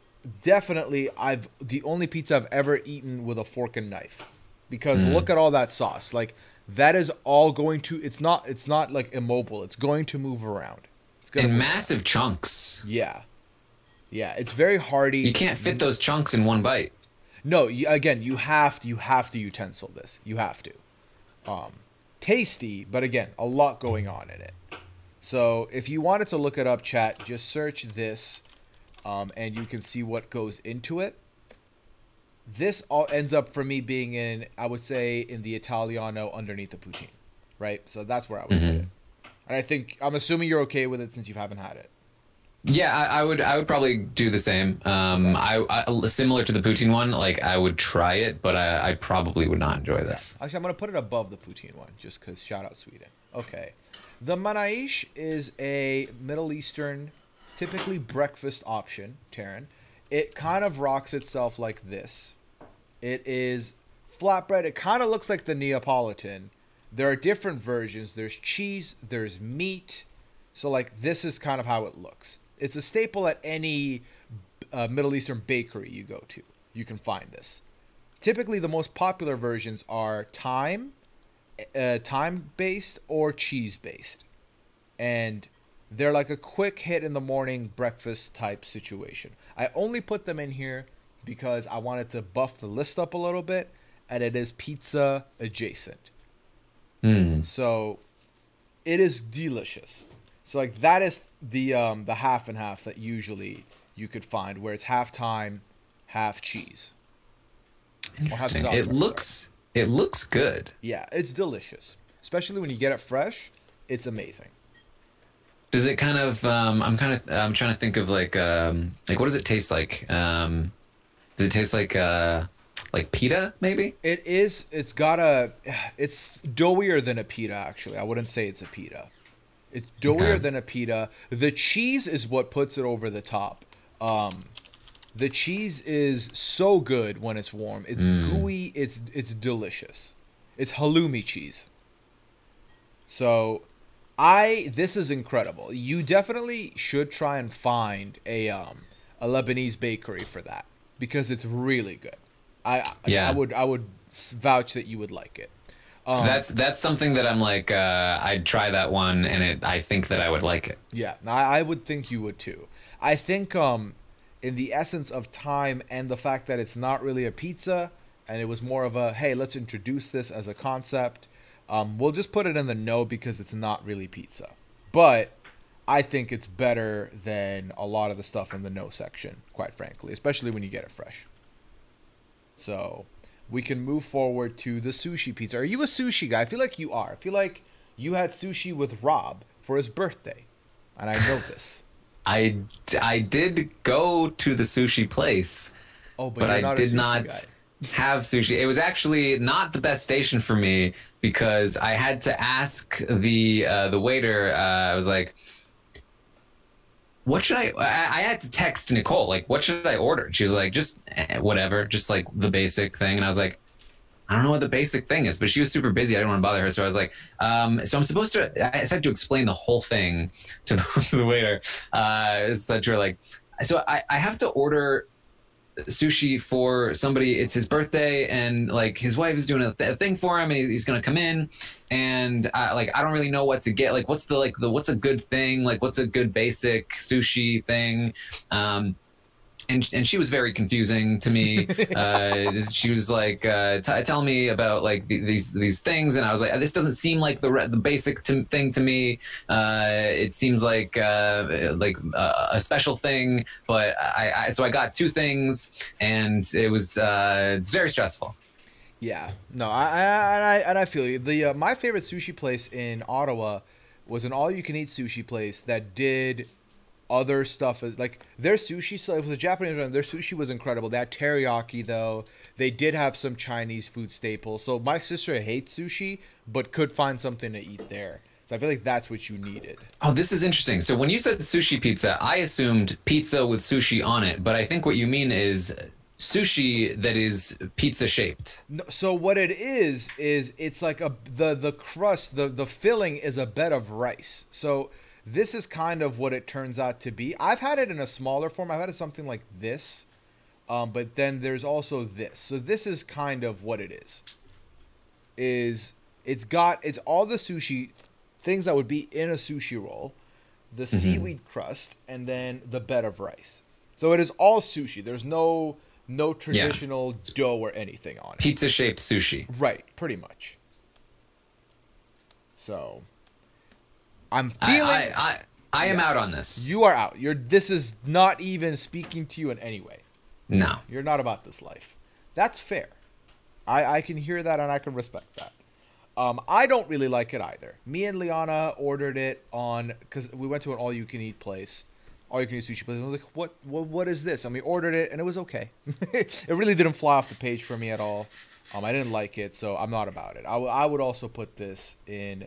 the only pizza I've ever eaten with a fork and knife, because look at all that sauce. Like that is all going to. It's not like immobile. It's going to move around. It's going in massive chunks. Yeah. Yeah, it's very hearty. You can't fit those chunks in one bite. No, you have to utensil this. You have to. Tasty, but again, a lot going on in it. So if you wanted to look it up, chat, just search this, and you can see what goes into it. This all ends up for me being in, I would say, in the Italiano underneath the poutine, right? So that's where I would put it. And I'm assuming you're okay with it since you haven't had it. Yeah, I would probably do the same. I similar to the poutine one, like I would try it, but I probably would not enjoy this. Actually, I'm gonna put it above the poutine one just because shout out Sweden. Okay, the manaish is a Middle Eastern, typically breakfast option. Taran, it kind of rocks itself like this. It is flatbread. It kind of looks like the Neapolitan. There are different versions. There's cheese. There's meat. So like this is kind of how it looks. It's a staple at any Middle Eastern bakery you go to. You can find this. Typically, the most popular versions are thyme-based or cheese-based. And they're like a quick hit in the morning breakfast type situation. I only put them in here because I wanted to buff the list up a little bit, and it is pizza adjacent. So it is delicious. So like that is the half and half that usually you could find, where it's half thyme, half cheese. Interesting. It looks good. Yeah, it's delicious, especially when you get it fresh. It's amazing. Does it kind of? I'm trying to think of like what does it taste like? Does it taste like pita maybe? It is. It's doughier than a pita actually. I wouldn't say it's a pita. It's doughier Okay. than a pita. The cheese is what puts it over the top. The cheese is so good when it's warm. It's gooey. It's delicious. It's halloumi cheese. So, this is incredible. You definitely should try and find a Lebanese bakery for that because it's really good. I Yeah. I would vouch that you would like it. So that's something that I'm like, I'd try that one, and I think that I would like it. Yeah, I would think you would too. I think in the essence of time and the fact that it's not really a pizza and it was more of a, hey, let's introduce this as a concept. We'll just put it in the no because it's not really pizza. But I think it's better than a lot of the stuff in the no section, quite frankly, especially when you get it fresh. So we can move forward to the sushi pizza. Are you a sushi guy? I feel like you are. I feel like you had sushi with Rob for his birthday. And I know this. I did go to the sushi place, Oh, but you're I not a did sushi not guy. have sushi. It was actually not the best station for me because I had to ask the waiter. I was like, "What should I had to text Nicole, like, what should I order?" And she was like, "Just whatever, just like the basic thing." And I was like, I don't know what the basic thing is, but she was super busy. I didn't want to bother her. So I was like, so I'm supposed to, I had to explain the whole thing to the waiter. So to her, like, so I have to order sushi for somebody. It's his birthday, and like his wife is doing a thing for him, and he's going to come in. And like, I don't really know what to get. Like, what's what's a good thing? Like, what's a good basic sushi thing? And she was very confusing to me. She was like, "Tell me about like these things," and I was like, "This doesn't seem like the basic thing to me. It seems like a special thing." But so I got two things, and it's very stressful. Yeah, no, I feel you. The my favorite sushi place in Ottawa was an all-you-can-eat sushi place that did other stuff. As like their sushi, so it was a Japanese restaurant. Their sushi was incredible. They had teriyaki though. They did have some Chinese food staples. So my sister hates sushi, but could find something to eat there. So I feel like that's what you needed. Oh, this is interesting. So when you said sushi pizza, I assumed pizza with sushi on it, but I think what you mean is sushi that is pizza shaped. No, so what it is it's like the crust, the filling is a bed of rice. So this is kind of what it turns out to be. I've had it in a smaller form. I've had it something like this. But then there's also this. So this is kind of what it is. It's all the sushi things that would be in a sushi roll, the seaweed crust, and then the bed of rice. So it is all sushi. There's no traditional dough or anything on it. Pizza shaped sushi. Right, pretty much. So I'm feeling I am out on this. you are out. This is not even speaking to you in any way. No. You're not about this life. That's fair. I can hear that and I can respect that. I don't really like it either. Me and Liana ordered it because we went to an all-you-can-eat place, all-you-can-eat sushi place. And I was like, what is this? And we ordered it, and it was okay. It really didn't fly off the page for me at all. I didn't like it, so I'm not about it. I would also put this in,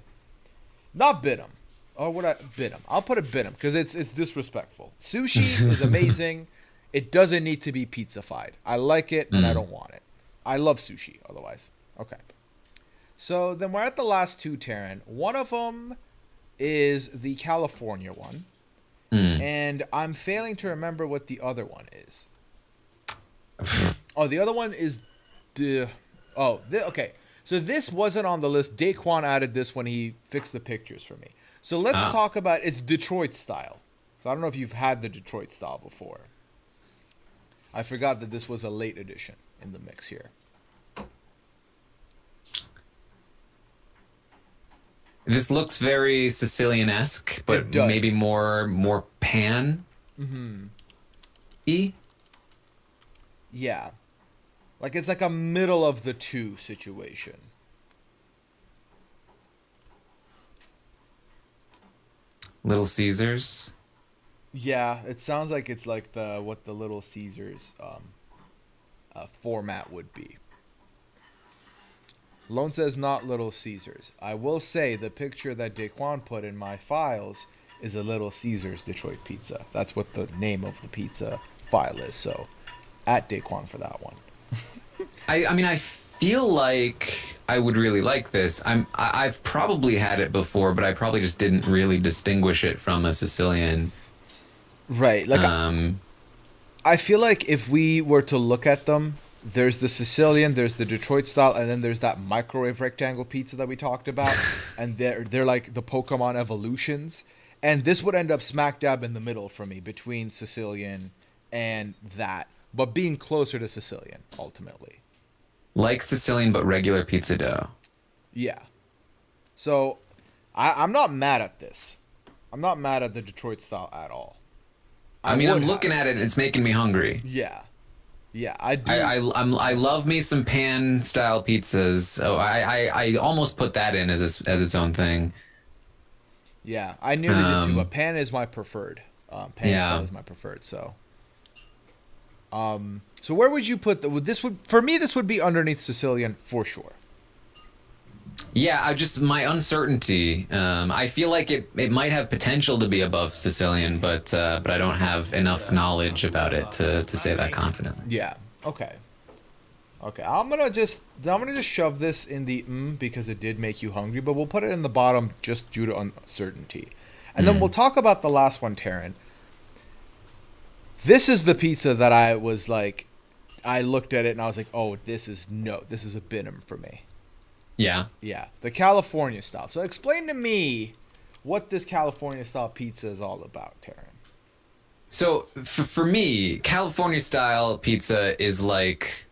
not Binum. Or would I Binum? I'll put it Binum because it's disrespectful. Sushi is amazing. It doesn't need to be pizza-fied. I like it, and I don't want it. I love sushi otherwise. Okay. So then we're at the last two, Taran. One of them is the California one. And I'm failing to remember what the other one is. Oh, the other one is okay. So this wasn't on the list. Daquan added this when he fixed the pictures for me. So let's talk about it's Detroit style. So I don't know if you've had the Detroit style before. I forgot that this was a late edition in the mix here. This looks very Sicilian-esque, but maybe more pan. Yeah. Like it's like a middle of the two situation. Little Caesars. Yeah, it sounds like it's like what the Little Caesars format would be. Lone says not Little Caesars. I will say the picture that Daquan put in my files is a Little Caesars Detroit pizza. That's what the name of the pizza file is. So, at Daquan for that one. I mean, I feel like I would really like this. I've probably had it before, but I probably just didn't really distinguish it from a Sicilian. Right. Like, I feel like if we were to look at them, there's the Sicilian, there's the Detroit style, and then there's that microwave rectangle pizza that we talked about, and they're like the Pokemon evolutions, and this would end up smack dab in the middle for me between Sicilian and that, but being closer to Sicilian ultimately. Like Sicilian, but regular pizza dough. Yeah. So I'm not mad at this. I'm not mad at the Detroit style at all. I mean, I'm looking at it, it's making me hungry. Yeah. Yeah, I do. I love me some pan style pizzas. Oh, I almost put that in as its own thing. Yeah, I nearly did too, but pan is my preferred. Style is my preferred. So, so where would you put this would be underneath Sicilian for sure. Yeah, my uncertainty. I feel like it might have potential to be above Sicilian, but I don't have enough knowledge about it to say that confidently. Yeah. Okay. Okay. I'm gonna just shove this in the because it did make you hungry, but we'll put it in the bottom just due to uncertainty, and then we'll talk about the last one, Taran. This is the pizza that I was like, I looked at it and I was like, oh, this is a Binham for me. Yeah. Yeah, the California style. So explain to me what this California style pizza is all about, Taran. So for me, California style pizza is like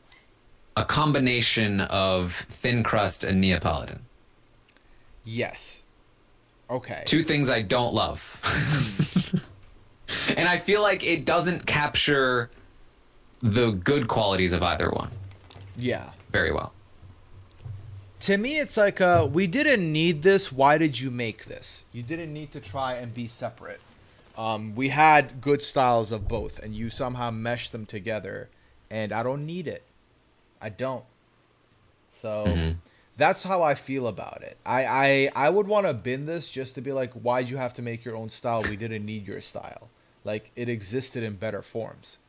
a combination of thin crust and Neapolitan. Yes. Okay. Two things I don't love. And I feel like it doesn't capture the good qualities of either one. Yeah. Very well. To me, it's like, we didn't need this. Why did you make this? You didn't need to try and be separate. We had good styles of both, and you somehow meshed them together, and I don't need it. I don't. So that's how I feel about it. I would want to bin this just to be like, why'd you have to make your own style? We didn't need your style. Like, it existed in better forms.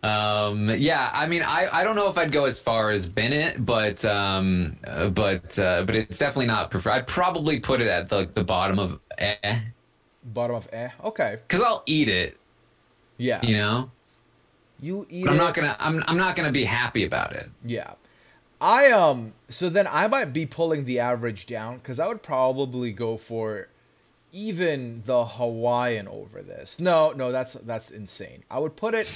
Yeah, I mean, I don't know if I'd go as far as bin it, but it's definitely not preferred. I'd probably put it at the bottom of Bottom of okay. Because I'll eat it. Yeah. You know? You eat but it. I'm not gonna be happy about it. Yeah. So then I might be pulling the average down because I would probably go for even the Hawaiian over this. No, that's insane. I would put it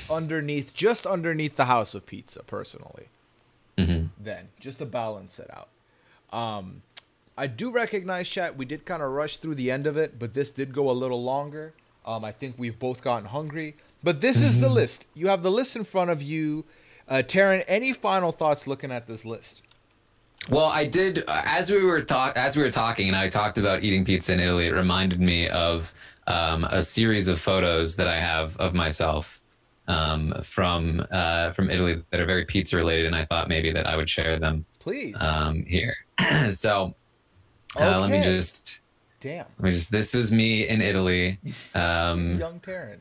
just underneath the House of Pizza, personally. Then, just to balance it out. I do recognize, chat, we did kind of rush through the end of it, but this did go a little longer. I think we've both gotten hungry. But this is the list. You have the list in front of you. Taran, any final thoughts looking at this list? Well, I did as we were talking, and I talked about eating pizza in Italy. It reminded me of a series of photos that I have of myself from Italy that are very pizza related, and I thought maybe that I would share them. Please. Here. So okay. let me just. Damn. This was me in Italy. Young Taran.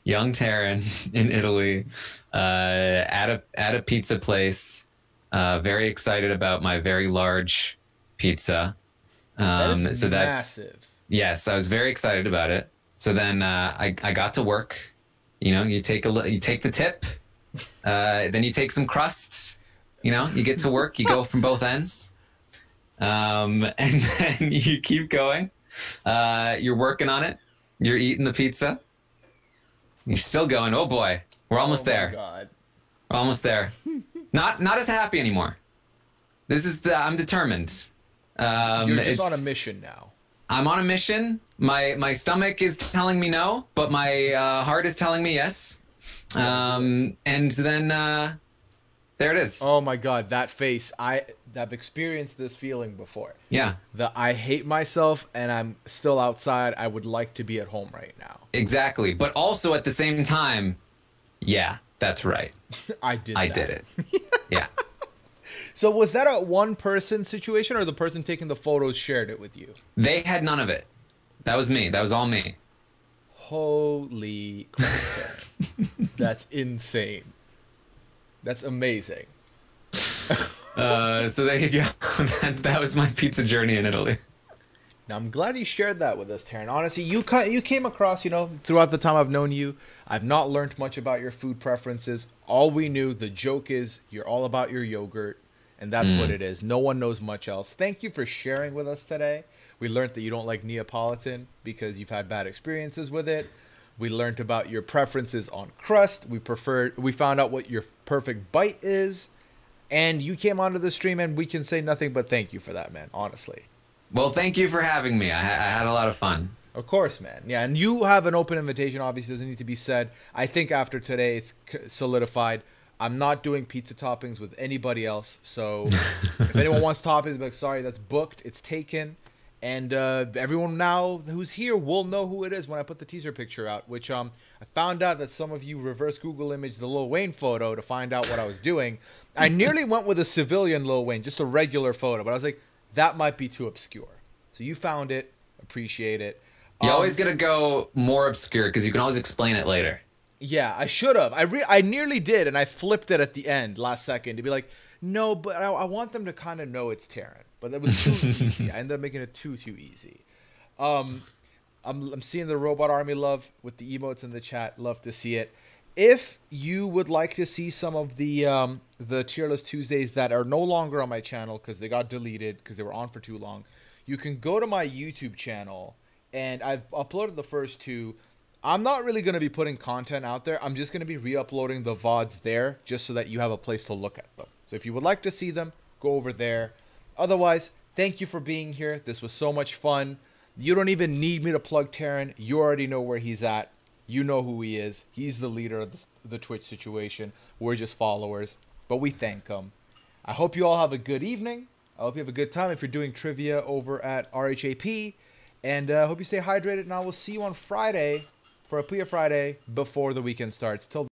Young Taran in Italy, at a pizza place. Very excited about my very large pizza. That's massive. Yes, I was very excited about it. So then I got to work. You know, you take the tip, then you take some crust. You know, you get to work. You go from both ends, and then you keep going. You're working on it. You're eating the pizza. You're still going. Oh boy, we're almost there. Oh my God. We're almost there. Not as happy anymore. I'm determined. You're just on a mission now. I'm on a mission. My stomach is telling me no, but my heart is telling me yes. And then there it is. Oh my God, that face. I've experienced this feeling before. Yeah. I hate myself and I'm still outside. I would like to be at home right now. Exactly. But also at the same time, yeah, that's right. I did it. Yeah. So was that a one-person situation, or the person taking the photos shared it with you? They had none of it. That was me. That was all me. Holy crap. That's insane. That's amazing. So there you go. That was my pizza journey in Italy. Now, I'm glad you shared that with us, Taran. Honestly, you came across, throughout the time I've known you, I've not learned much about your food preferences. All we knew, the joke is, you're all about your yogurt, and that's what it is. No one knows much else. Thank you for sharing with us today. We learned that you don't like Neapolitan because you've had bad experiences with it. We learned about your preferences on crust. We found out what your perfect bite is. And you came onto the stream, and we can say nothing but thank you for that, man, honestly. Well, thank you for having me. I had a lot of fun. Of course, man. Yeah, and you have an open invitation. Obviously, doesn't need to be said. I think after today, it's solidified. I'm not doing pizza toppings with anybody else. So if anyone wants toppings, be like, sorry, that's booked. It's taken. And everyone now who's here will know who it is when I put the teaser picture out, which I found out that some of you reverse Google image the Lil Wayne photo to find out what I was doing. I nearly went with a civilian Lil Wayne, just a regular photo, but I was like, that might be too obscure. So you found it. Appreciate it. You always got to go more obscure because you can always explain it later. Yeah, I should have. I nearly did, and I flipped it at the end last second to be like, no, but I want them to kind of know it's Taran. But that was too easy. I ended up making it too easy. I'm seeing the Robot Army love with the emotes in the chat. Love to see it. If you would like to see some of the Tier List Tuesdays that are no longer on my channel because they got deleted because they were on for too long, you can go to my YouTube channel, and I've uploaded the first two. I'm not really going to be putting content out there. I'm just going to be re-uploading the VODs there just so that you have a place to look at them. So if you would like to see them, go over there. Otherwise, thank you for being here. This was so much fun. You don't even need me to plug Taran. You already know where he's at. You know who he is. He's the leader of the Twitch situation. We're just followers, but we thank him. I hope you all have a good evening. I hope you have a good time if you're doing trivia over at RHAP. And I hope you stay hydrated, and I will see you on Friday for a Pia Friday before the weekend starts. Till